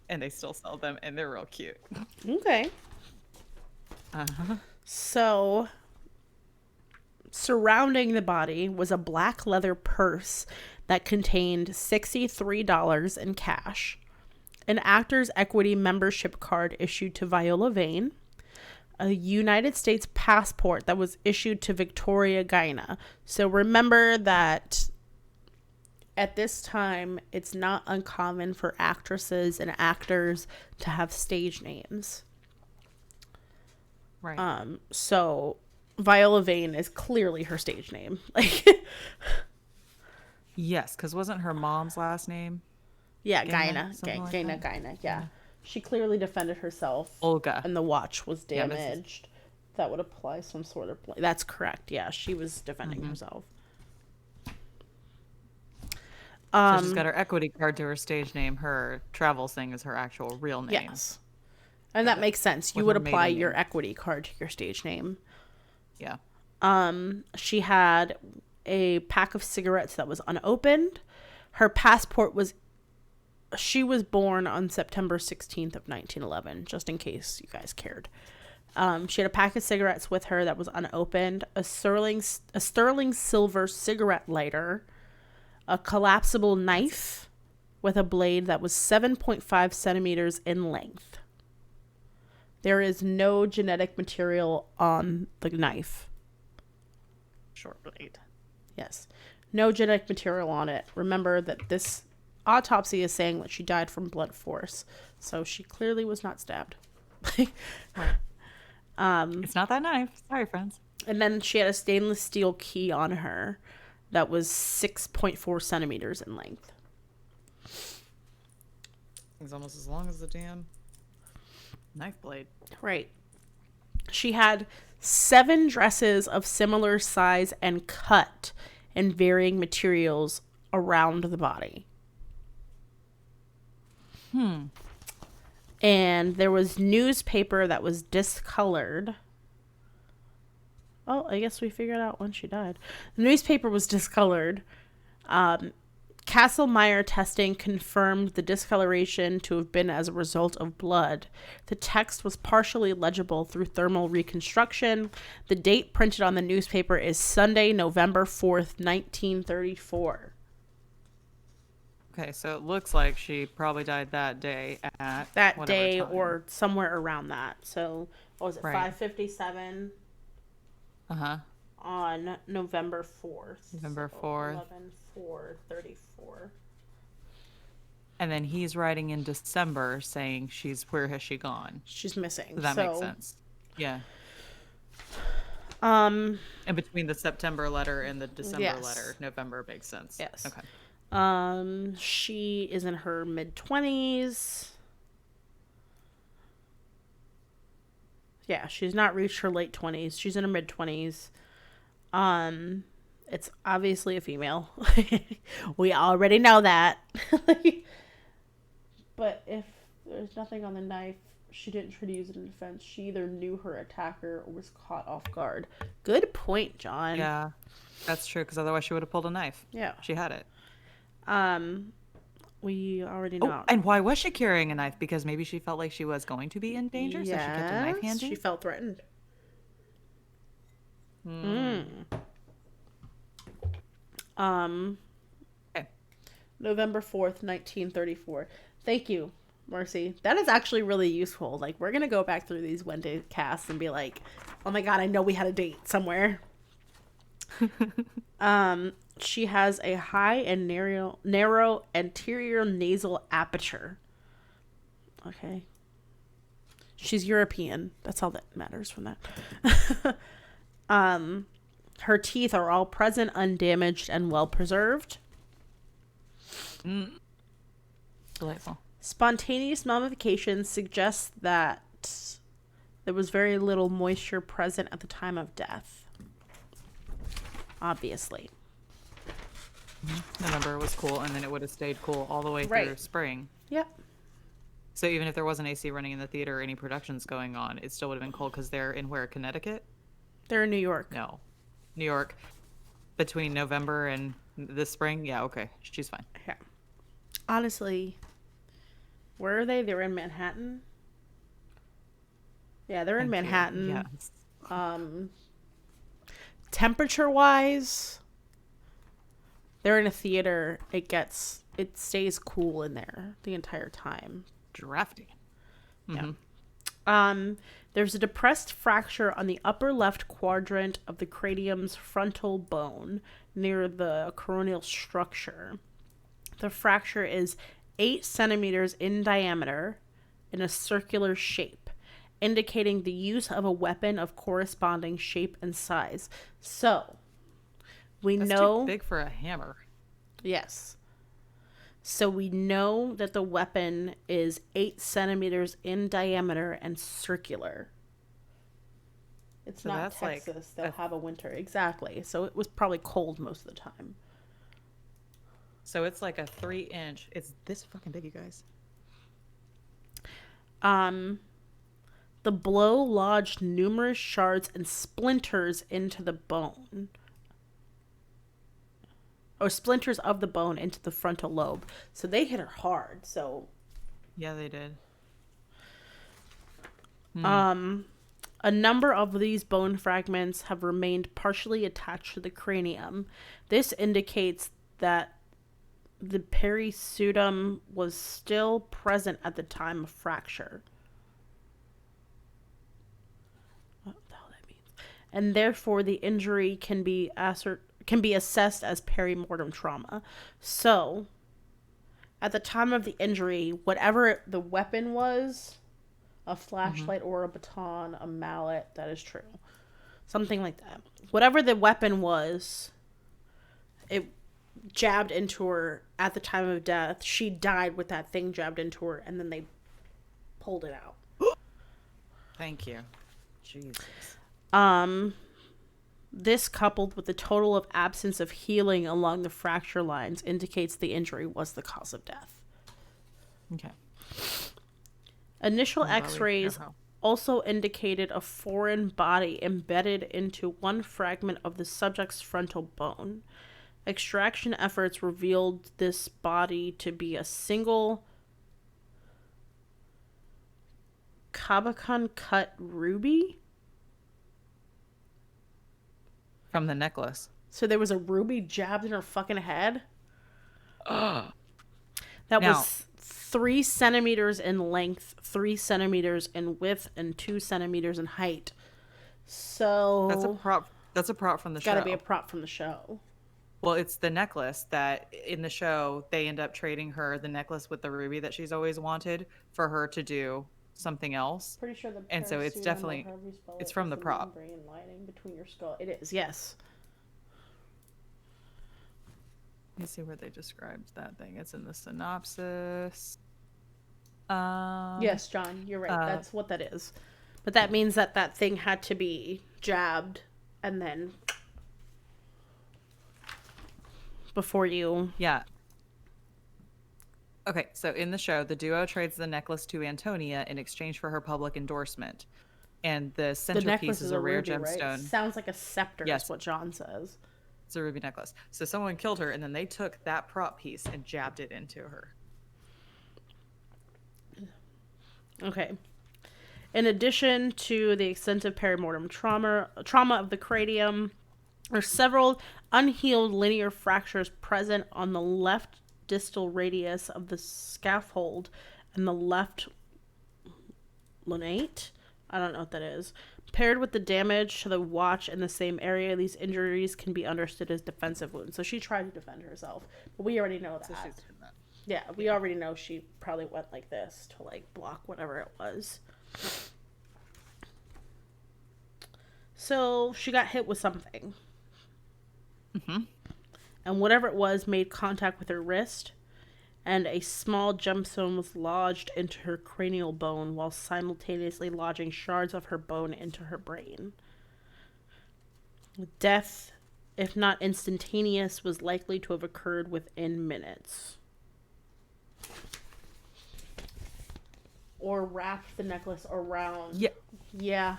And they still sell them, and they're real cute. Okay. Uh-huh. So, surrounding the body was a black leather purse that contained $63 in cash, an Actors Equity membership card issued to Viola Vane, a United States passport that was issued to Victoria Gaina. So remember that at this time, it's not uncommon for actresses and actors to have stage names. Right. So Viola Vane is clearly her stage name. Like, Yes, because wasn't her mom's last name yeah, Gaina? Gaina. Something like Gaina, that? Gaina, yeah. She clearly defended herself. Olga. And the watch was Yeah, damaged. That would apply some sort of... That's correct, yeah. She was defending herself. So she's got her equity card to her stage name. Her travel thing is her actual real name. Yes. And that makes sense. You With would her apply maiden your name. equity card to your stage name. Yeah. She had a pack of cigarettes that was unopened. Her passport was... She was born on September 16th of 1911, just in case you guys cared. She had a pack of cigarettes with her that was unopened, a sterling silver cigarette lighter, a collapsible knife with a blade that was 7.5 centimeters in length. There is no genetic material on the knife. Short blade. Yes. No genetic material on it. Remember that this autopsy is saying that she died from blunt force. So she clearly was not stabbed. It's not that knife. Sorry, friends. And then she had a stainless steel key on her that was 6.4 centimeters in length. It's almost as long as the damn knife blade. Right. She had 7 dresses of similar size and cut in varying materials around the body. And there was newspaper that was discolored. Oh, I guess we figured out when she died. The newspaper was discolored. Castlemeyer testing confirmed the discoloration to have been as a result of blood. The text was partially legible through thermal reconstruction. The date printed on the newspaper is Sunday, November 4th, 1934. Okay, so it looks like she probably died that day at That whatever day time. or somewhere around that. So, what was it, Right. 5:57 Uh-huh. on November 4th. November So 4th. 11/4/34. And then he's writing in December saying where has she gone? She's missing. So that makes sense. Yeah. And between the September letter and the December Yes. letter, November makes sense. Yes. Okay. She is in her mid-20s. Yeah, she's not reached her late 20s. She's in her mid-20s. It's obviously a female. We already know that. But if there's nothing on the knife, she didn't try to use it in defense. She either knew her attacker or was caught off guard. Good point, John. Yeah, that's true, because otherwise she would have pulled a knife. Yeah. She had it. We already know. Oh, and why was she carrying a knife? Because maybe she felt like she was going to be in danger, so she kept a knife handy? She felt threatened. Okay. November 4th, 1934. Thank you, Marcy. That is actually really useful. Like, we're going to go back through these Wednesday casts and be like, oh my God, I know we had a date somewhere. She has a high and narrow anterior nasal aperture. Okay. She's European. That's all that matters from that. Her teeth are all present, undamaged, and well preserved. Delightful. Spontaneous mummification suggests that there was very little moisture present at the time of death. Obviously. November was cool, and then it would have stayed cool all the way through spring. Yep. So even if there wasn't AC running in the theater or any productions going on, it still would have been cold because they're in where? Connecticut? They're in New York. No. New York. Between November and this spring? Yeah, okay. She's fine. Yeah. Honestly, where are they? They're in Manhattan? Yeah, they're in Manhattan. Yes. Temperature-wise, they're in a theater. It stays cool in there the entire time. Drafty. Yeah. There's a depressed fracture on the upper left quadrant of the cranium's frontal bone near the coronal structure. The fracture is 8 centimeters in diameter in a circular shape, indicating the use of a weapon of corresponding shape and size. So, That's too big for a hammer. Yes. So we know that the weapon is 8 centimeters in diameter and circular. It's so not Texas. They'll have a winter. Exactly. So it was probably cold most of the time. So it's like a 3-inch. It's this fucking big, you guys. The blow lodged numerous shards and splinters into the bone. Or splinters of the bone into the frontal lobe. So they hit her hard. So yeah, they did. A number of these bone fragments have remained partially attached to the cranium. This indicates that the periceutum was still present at the time of fracture. What the hell that means? And therefore the injury can be assessed as perimortem trauma. So, at the time of the injury, whatever the weapon was, a flashlight or a baton, a mallet, that is true. Something like that. Whatever the weapon was, it jabbed into her at the time of death. She died with that thing jabbed into her, and then they pulled it out. Thank you. Jesus. This, coupled with the total of absence of healing along the fracture lines, indicates the injury was the cause of death. Okay. Initial x-rays also indicated a foreign body embedded into one fragment of the subject's frontal bone. Extraction efforts revealed this body to be a single Kabakan cut ruby. From the necklace. So there was a ruby jabbed in her fucking head? Ugh. That was 3 centimeters in length, 3 centimeters in width, and 2 centimeters in height. So that's a prop. That's a prop from the show. Gotta be a prop from the show. Well, it's the necklace that in the show they end up trading her the necklace with the ruby that she's always wanted for her to do something else. Pretty sure and so it's definitely it's from the prop. Lining between your skull. It is, yes. Let me see where they described that thing. It's in the synopsis. Yes, John, you're right. That's what that is. But that means that thing had to be jabbed and then before you... Yeah. Okay, so in the show, the duo trades the necklace to Antonia in exchange for her public endorsement. And the centerpiece is a rare ruby, gemstone. Right? Sounds like a scepter, yes. Is what John says. It's a ruby necklace. So someone killed her, and then they took that prop piece and jabbed it into her. Okay. In addition to the extensive perimortem trauma of the cranium, there are several unhealed linear fractures present on the left distal radius of the scaffold and the left lunate. I don't know what that is. Paired with the damage to the watch in the same area, these injuries can be understood as defensive wounds. So she tried to defend herself, but we already know that. So she's doing that. Yeah, we already know she probably went like this to like block whatever it was. So she got hit with something. Mm-hmm. And whatever it was made contact with her wrist, and a small gemstone was lodged into her cranial bone while simultaneously lodging shards of her bone into her brain. Death, if not instantaneous, was likely to have occurred within minutes. Or wrapped the necklace around. Yeah. Yeah.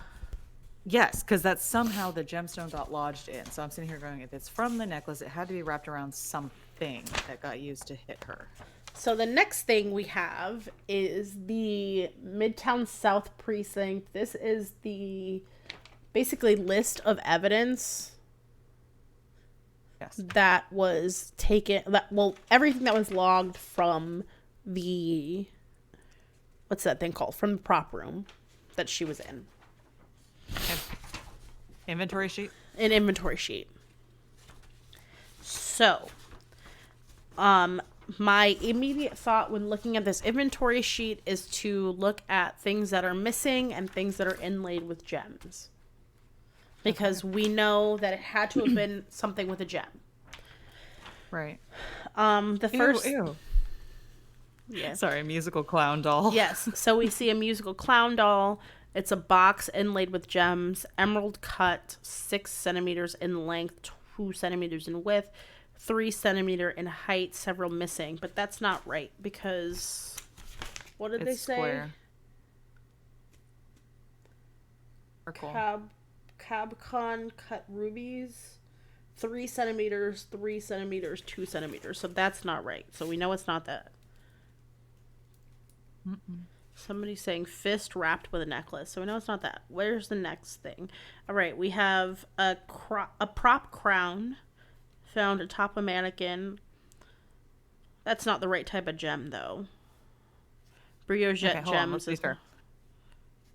Yes, because that's somehow the gemstone got lodged in. So I'm sitting here going, if it's from the necklace, it had to be wrapped around something that got used to hit her. So the next thing we have is the Midtown South Precinct. This is the basically list of evidence Yes. that was taken, everything that was logged from the, what's that thing called, from the prop room that she was in. Inventory sheet? An inventory sheet. So, my immediate thought when looking at this inventory sheet is to look at things that are missing and things that are inlaid with gems. Because we know that it had to have been something with a gem. Right. The first... Ew. Yeah. Sorry, musical clown doll. Yes. So we see a musical clown doll. It's a box inlaid with gems, emerald cut, 6 centimeters in length, 2 centimeters in width, 3 centimeter in height, several missing. But that's not right because what did they say? Square. Circle. Cabcon cut rubies, 3 centimeters, 3 centimeters, 2 centimeters. So that's not right. So we know it's not that. Mm-mm. Somebody's saying fist wrapped with a necklace. So we know it's not that. Where's the next thing? All right, we have a prop crown found atop a mannequin. That's not the right type of gem, though. Brioche gems. Let's be fair.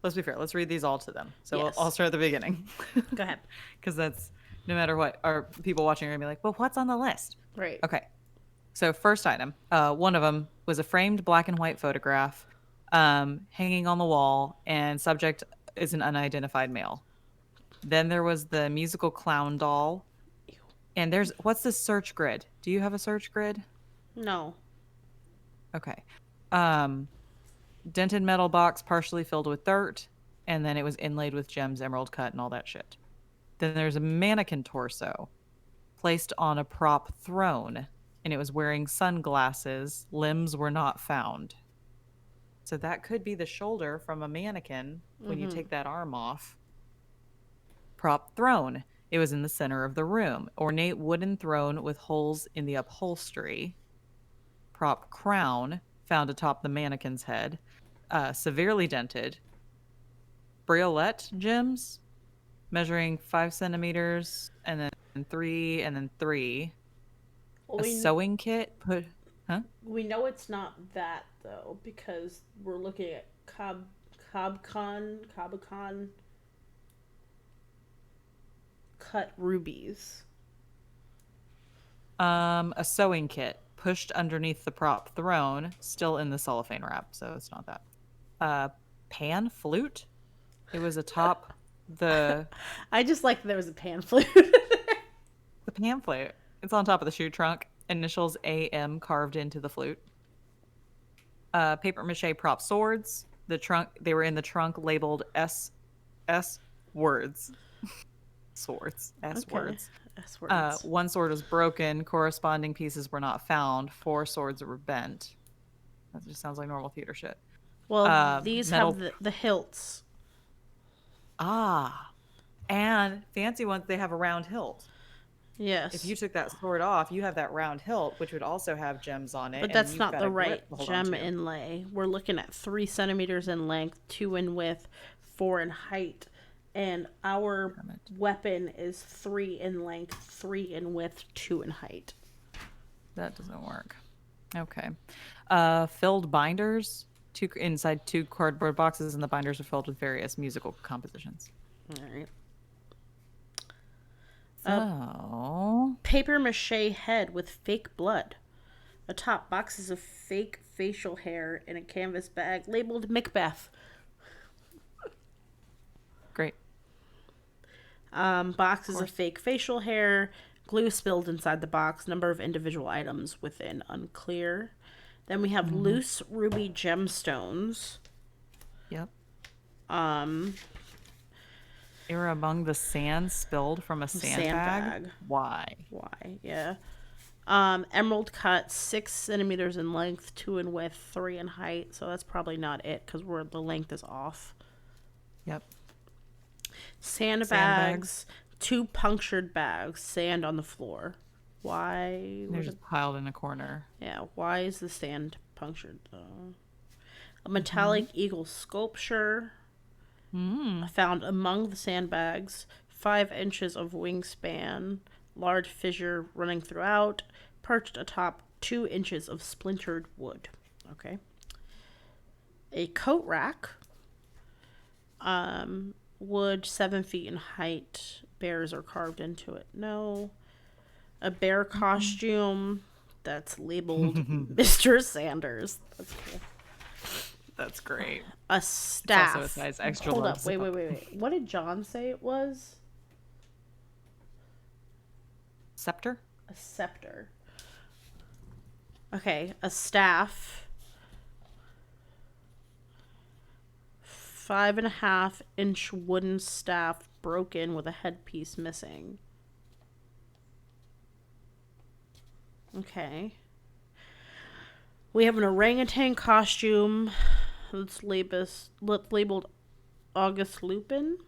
Let's be fair. Let's read these all to them. So Yes. I'll start at the beginning. Go ahead. Because that's, no matter what, our people watching are going to be like, well, what's on the list? Right. Okay. So first item, one of them was a framed black and white photograph hanging on the wall, and subject is an unidentified male. Then there was the musical clown doll. And what's this search grid? Do you have a search grid? No. Okay. Dented metal box partially filled with dirt, and then it was inlaid with gems, emerald cut, and all that shit. Then there's a mannequin torso placed on a prop throne, and it was wearing sunglasses. Limbs were not found. So that could be the shoulder from a mannequin when you take that arm off. Prop throne. It was in the center of the room. Ornate wooden throne with holes in the upholstery. Prop crown found atop the mannequin's head. Severely dented. Briolette gems measuring 5 centimeters and then 3 and then 3. Well, sewing kit we know it's not that, though, because we're looking at Cabcon cut rubies. A sewing kit pushed underneath the prop throne, still in the cellophane wrap, so it's not that. Pan flute. It was atop the. I just like that there was a pan flute. The pan flute. It's on top of the shoe trunk. Initials AM carved into the flute. Paper mache prop swords. The trunk. They were in the trunk labeled S words. Swords. S words. S words. One sword was broken. Corresponding pieces were not found. 4 swords were bent. That just sounds like normal theater shit. Well, these have the hilts. And fancy ones, they have a round hilt. Yes. If you took that sword off, you have that round hilt, which would also have gems on it. But that's not the right gem inlay. We're looking at 3 centimeters in length, 2 in width, 4 in height. And our weapon is 3 in length, 3 in width, 2 in height. That doesn't work. Okay. Filled binders. Inside 2 cardboard boxes, and the binders are filled with various musical compositions. All right. So... paper mache head with fake blood. Atop boxes of fake facial hair in a canvas bag labeled Macbeth. Great. Box is a fake facial hair. Glue spilled inside the box. Number of individual items within unclear. Then we have loose ruby gemstones. Yep. Um, They were among the sand spilled from a sandbag. Why? Why? Yeah. Emerald cut 6 centimeters in length, 2 in width, 3 in height. So that's probably not it because the length is off. Yep. Sandbags, 2 punctured bags, sand on the floor. Why? They're just piled in a corner. Yeah. Why is the sand punctured though? A metallic eagle sculpture found among the sandbags. 5 inches of wingspan, large fissure running throughout, perched atop 2 inches of splintered wood. Okay. A coat rack. Wood 7 feet in height. Bears are carved into it. No. A bear costume that's labeled Mr. Sanders. That's cool. That's great. A staff. It's also a size extra Hold large. up. Wait. What did John say it was? Scepter? A scepter. Okay. A staff. 5.5-inch wooden staff broken with a headpiece missing. Okay. We have an orangutan costume that's labeled August Lupin.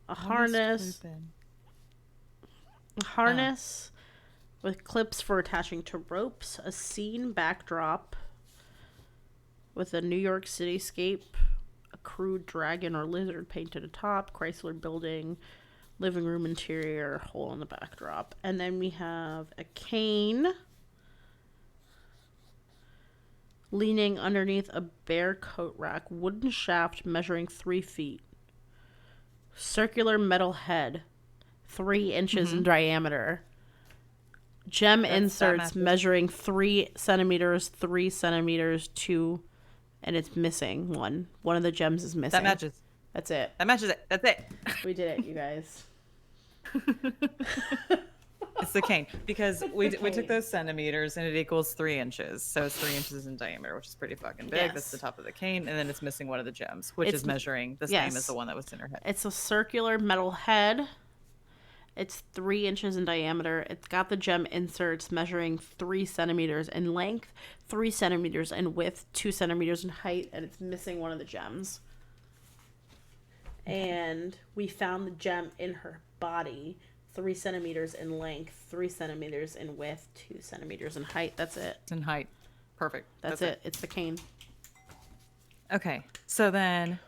A harness with clips for attaching to ropes. A scene backdrop with a New York cityscape. A crude dragon or lizard painted atop. Chrysler building. Living room interior, hole in the backdrop. And then we have a cane leaning underneath a bare coat rack. Wooden shaft measuring 3 feet. Circular metal head, 3 inches in diameter. Gem inserts measuring 3 centimeters, 3 centimeters, 2, and it's missing one. One of the gems is missing. That matches. That's it. That matches it. That's it. We did it, you guys. It's the cane because we took those centimeters and it equals 3 inches, so it's 3 inches in diameter, which is pretty fucking big. Yes. That's the top of the cane, and then it's missing one of the gems, which is measuring the same as the one that was in her head. It's a circular metal head. It's 3 inches in diameter. It's got the gem inserts measuring 3 centimeters in length, 3 centimeters in width, 2 centimeters in height, and it's missing one of the gems. And we found the gem in her body, 3 centimeters in length, 3 centimeters in width, 2 centimeters in height. That's it. It's in height. Perfect. That's it. It's the cane. Okay. So then,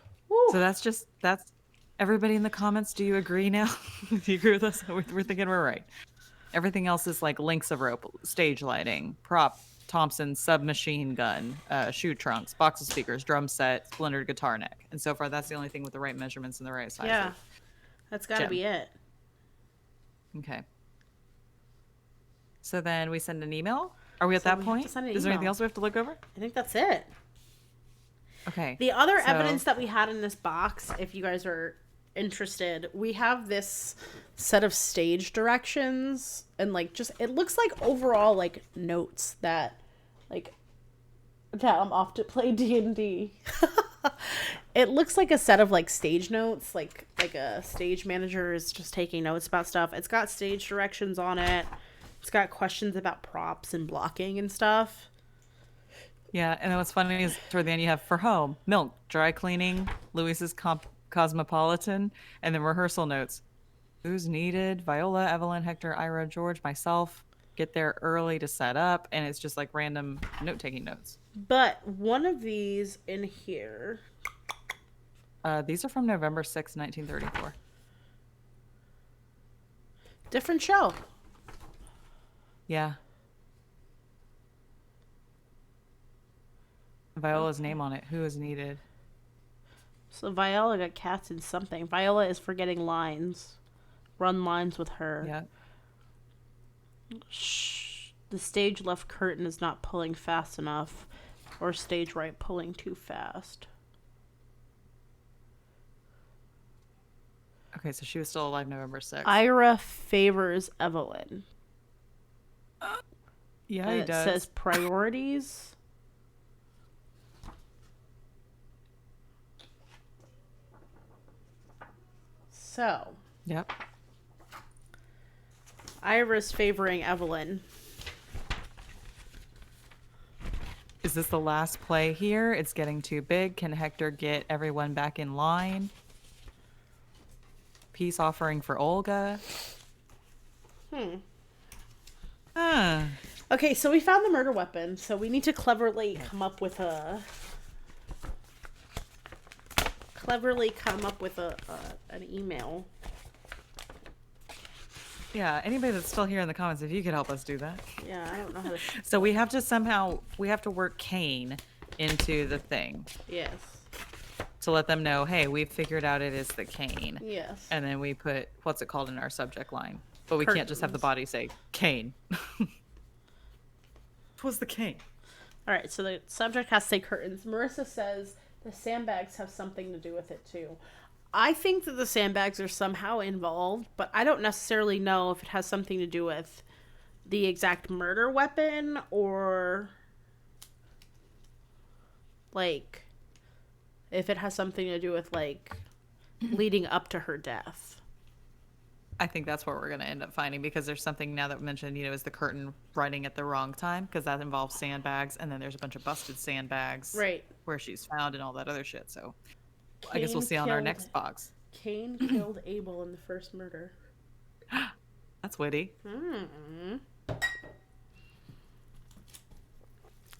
that's everybody in the comments. Do you agree now? Do you agree with us? We're thinking we're right. Everything else is like links of rope, stage lighting, prop, Thompson submachine gun, shoe trunks, box of speakers, drum set, splintered guitar neck. And so far, that's the only thing with the right measurements and the right size. Yeah. That's got to be it. Okay. So then we send an email? Are we at that point? Is there anything else we have to look over? I think that's it. Okay. The other evidence that we had in this box, if you guys are interested, we have this set of stage directions and like just it looks like overall like notes that like I'm off to play D&D. It looks like a set of like stage notes, like a stage manager is just taking notes about stuff. It's got stage directions on it. It's got questions about props and blocking and stuff. Yeah, and then what's funny is toward the end you have for home, milk, dry cleaning, Louise's Cosmopolitan, and then rehearsal notes. Who's needed? Viola, Evelyn, Hector, Ira, George, myself. Get there early to set up, and it's just like random note-taking notes. But one of these in here... these are from November 6, 1934. Different show. Yeah. Viola's name on it. Who is needed? So Viola got cast in something. Viola is forgetting lines. Run lines with her. Yeah. Shh. The stage left curtain is not pulling fast enough. Or stage right pulling too fast. Okay, so she was still alive November 6th. Ira favors Evelyn. Yeah, And he it does. says priorities. So, Yep. Ira's favoring Evelyn. Is this the last play here? It's getting too big. Can Hector get everyone back in line? Peace offering for Olga. Huh. Okay, so we found the murder weapon, so we need to cleverly come up with an email. Yeah, anybody that's still here in the comments, if you could help us do that. Yeah, I don't know how to. So we have to work Kane into the thing Yes. to let them know, hey, we've figured out it is the Kane. Yes. And then we put, what's it called in our subject line? But we can't just have the body say, Kane. What's the Kane? All right, so the subject has to say curtains. Marissa says the sandbags have something to do with it too. I think that the sandbags are somehow involved, but I don't necessarily know if it has something to do with the exact murder weapon or like if it has something to do with like leading up to her death. I think that's what we're going to end up finding because there's something now that we mentioned, is the curtain writing at the wrong time because that involves sandbags. And then there's a bunch of busted sandbags Right. where she's found and all that other shit. So I Cain guess we'll see on our next box. Cain killed Abel in the first murder. That's witty.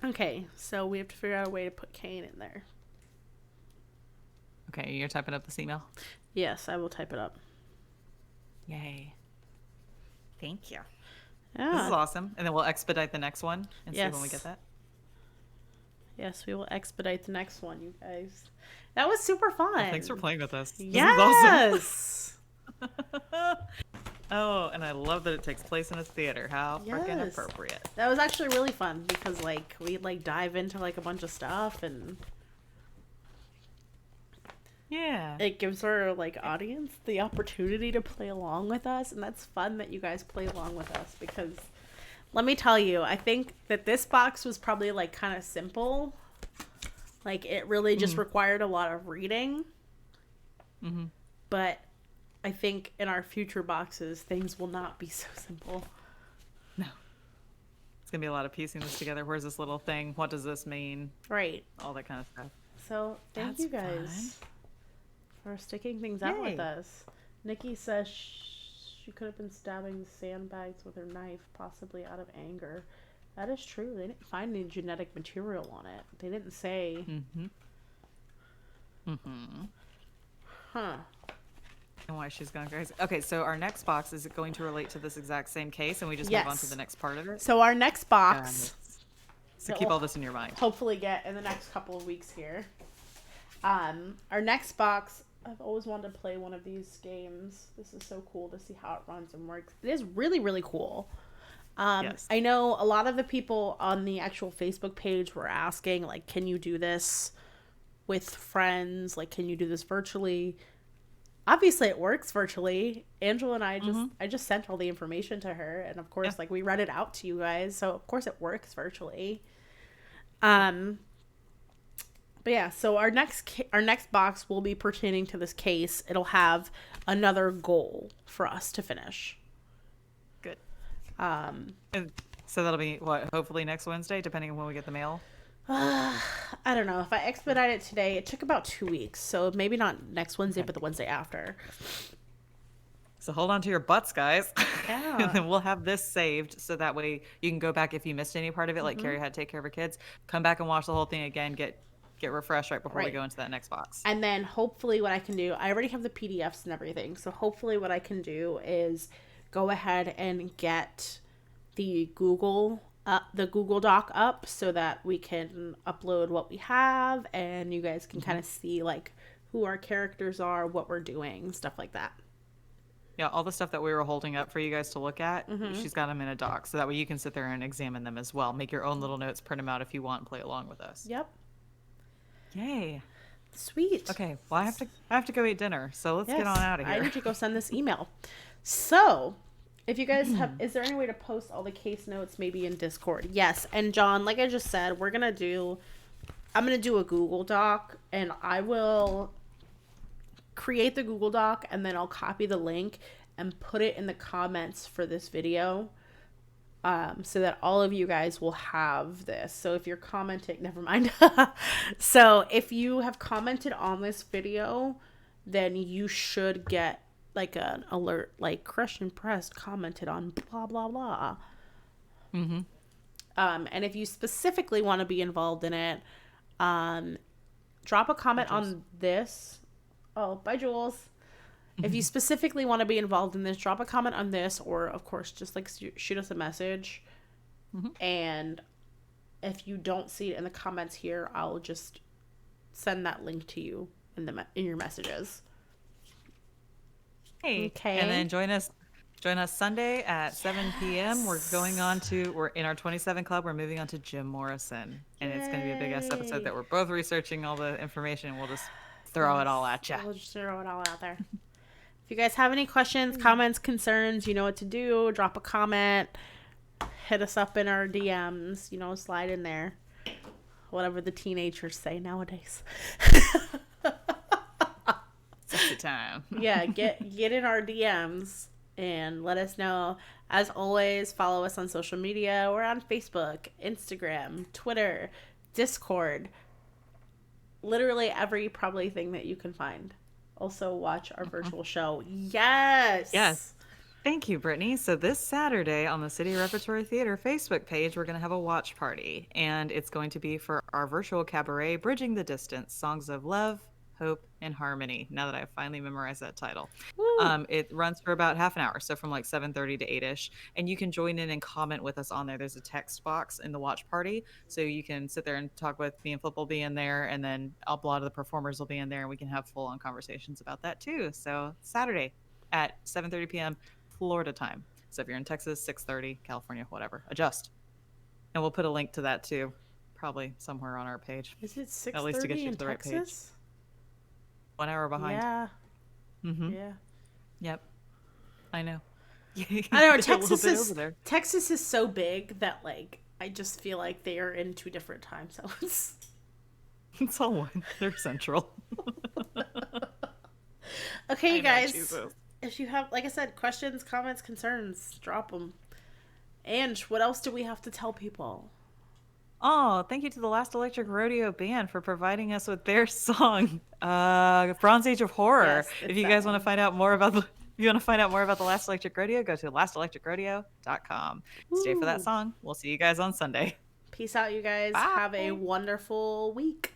Okay, so we have to figure out a way to put Cain in there. Okay, you're typing up this email? Yes, I will type it up. Yay. Thank you. Yeah. This is awesome. And then we'll expedite the next one and see when we Yes. get that. Yes, we will expedite the next one, you guys. That was super fun. Well, thanks for playing with us. Yes. This is awesome. Oh, and I love that it takes place in a theater. How freaking Yes. appropriate. That was actually really fun because like we like dive into like a bunch of stuff and Yeah. it gives our like audience the opportunity to play along with us, and that's fun that you guys play along with us because let me tell you, I think that this box was probably like kind of simple. Like it really just required a lot of reading. But I think in our future boxes things will not be so simple. No. It's going to be a lot of piecing this together. Where's this little thing? What does this mean? Right. All that kind of stuff. So thank That's you guys for sticking things out with us. Nikki says she could have been stabbing sandbags with her knife, possibly out of anger. That is true. They didn't find any genetic material on it. They didn't say. Huh. And why she's going crazy. Okay, so our next box, is it going to relate to this exact same case and we just move on to the next part of it? So our next box. So keep all this in your mind. Hopefully get in the next couple of weeks here. Our next box, I've always wanted to play one of these games. This is so cool to see how it runs and works. It is really, really cool. Yes. I know a lot of the people on the actual Facebook page were asking, like, can you do this with friends? Like, can you do this virtually? Obviously, it works virtually. Angela and I just sent all the information to her, and of course, like we read it out to you guys, so of course it works virtually. But yeah, so our next box will be pertaining to this case. It'll have another goal for us to finish. Good. And so that'll be what? Hopefully next Wednesday, depending on when we get the mail. I don't know. If I expedite it today, it took about 2 weeks. So maybe not next Wednesday, but the Wednesday after. So hold on to your butts, guys. Yeah. And then we'll have this saved so that way you can go back if you missed any part of it, like Carrie had to take care of her kids. Come back and watch the whole thing again. Get refreshed right before we go into that next box. And then hopefully what I can do, I already have the PDFs and everything. So hopefully what I can do is go ahead and get the Google Doc up so that we can upload what we have and you guys can kind of see like who our characters are, what we're doing, stuff like that. Yeah, all the stuff that we were holding up for you guys to look at, she's got them in a doc. So that way you can sit there and examine them as well. Make your own little notes, print them out if you want, and play along with us. Yep. Yay. Sweet. Okay. Well, I have to go eat dinner. So let's get on out of here. I need to go send this email. So, if you guys have, is there any way to post all the case notes maybe in Discord? Yes. And John, like I just said, I'm going to do a Google Doc, and I will create the Google Doc, and then I'll copy the link and put it in the comments for this video, so that all of you guys will have this. So if you're commenting, never mind. So if you have commented on this video, then you should get like an alert, like Crush and Pressed commented on blah, blah, blah. Mm-hmm. And if you specifically want to be involved in it, drop a comment on this. Oh, bye, Jules. If you specifically want to be involved in this, drop a comment on this, or of course, just like shoot us a message. And if you don't see it in the comments here, I'll just send that link to you in your messages. Hey. Okay. And then join us Sunday at 7 p.m. We're in our 27 club. We're moving on to Jim Morrison, and it's going to be a big ass episode that we're both researching all the information, and we'll just throw it all at you. We'll just throw it all out there. If you guys have any questions, comments, concerns, you know what to do. Drop a comment. Hit us up in our DMs. Slide in there. Whatever the teenagers say nowadays. Sexy time. Yeah, get in our DMs and let us know. As always, follow us on social media. We're on Facebook, Instagram, Twitter, Discord. Literally every probably thing that you can find. Also watch our virtual show. Yes. Thank you, Brittany. So this Saturday on the City Repertory Theater Facebook page, we're going to have a watch party, and it's going to be for our virtual cabaret, Bridging the Distance, Songs of Love, Hope, and Harmony, now that I've finally memorized that title. It runs for about half an hour, so from like 7:30 to 8ish, and you can join in and comment with us on there. There's a text box in the watch party, so you can sit there and talk with me, and Flip will be in there, and then a lot of the performers will be in there, and we can have full-on conversations about that too. So Saturday at 7:30 p.m. Florida time. So if you're in Texas, 6:30, California, whatever, adjust. And we'll put a link to that too, probably somewhere on our page. Is it 6:30 at least to get you in to the right Texas? page. 1 hour behind. Yeah. Mm-hmm. Yeah. Yep. I know. I know Texas is so big that like I just feel like they are in 2 different time zones. It's all one. They're central. Okay, you guys. If you have, like I said, questions, comments, concerns, drop them. And what else do we have to tell people? Oh, thank you to the Last Electric Rodeo Band for providing us with their song, Bronze Age of Horror. Yes, if you guys want to find out more about the Last Electric Rodeo, go to lastelectricrodeo.com. Stay for that song. We'll see you guys on Sunday. Peace out, you guys. Bye. Have a wonderful week.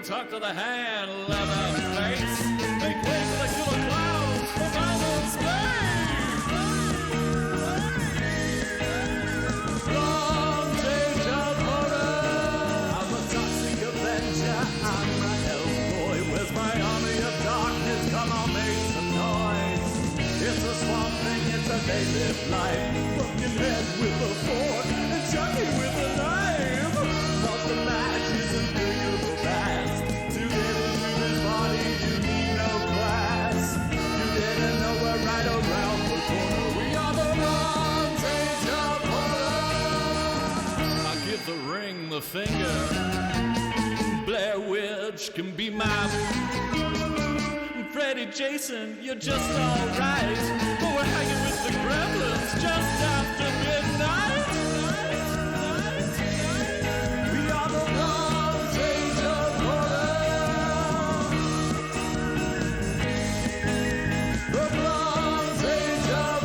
Talk to the hand, leather face. Make way for the killer clowns from outer space. Bronze Age of Horror. I'm a toxic Avenger. at life. Pumpkinhead with a fork and Chucky with a knife. But the match isn't big of a fast. To get into this party, you need no class. You didn't know we're right around the corner. We are the Bronze Age of horror. I give the ring the finger. Blair Witch can be my Freddy, Jason, you're just alright. But we're hanging with the gremlins just after midnight. We are the Bronze Age of horror. The Bronze Age of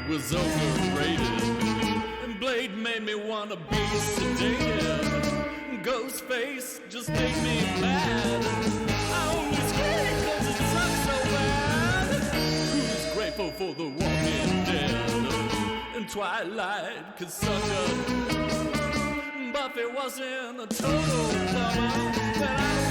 was overrated, and Blade made me wanna be sedated. Ghostface just made me mad. I only scream 'cause it sucks so bad. Who's grateful for the Walking Dead? And Twilight could suck up. Buffy wasn't a total bummer, but I don't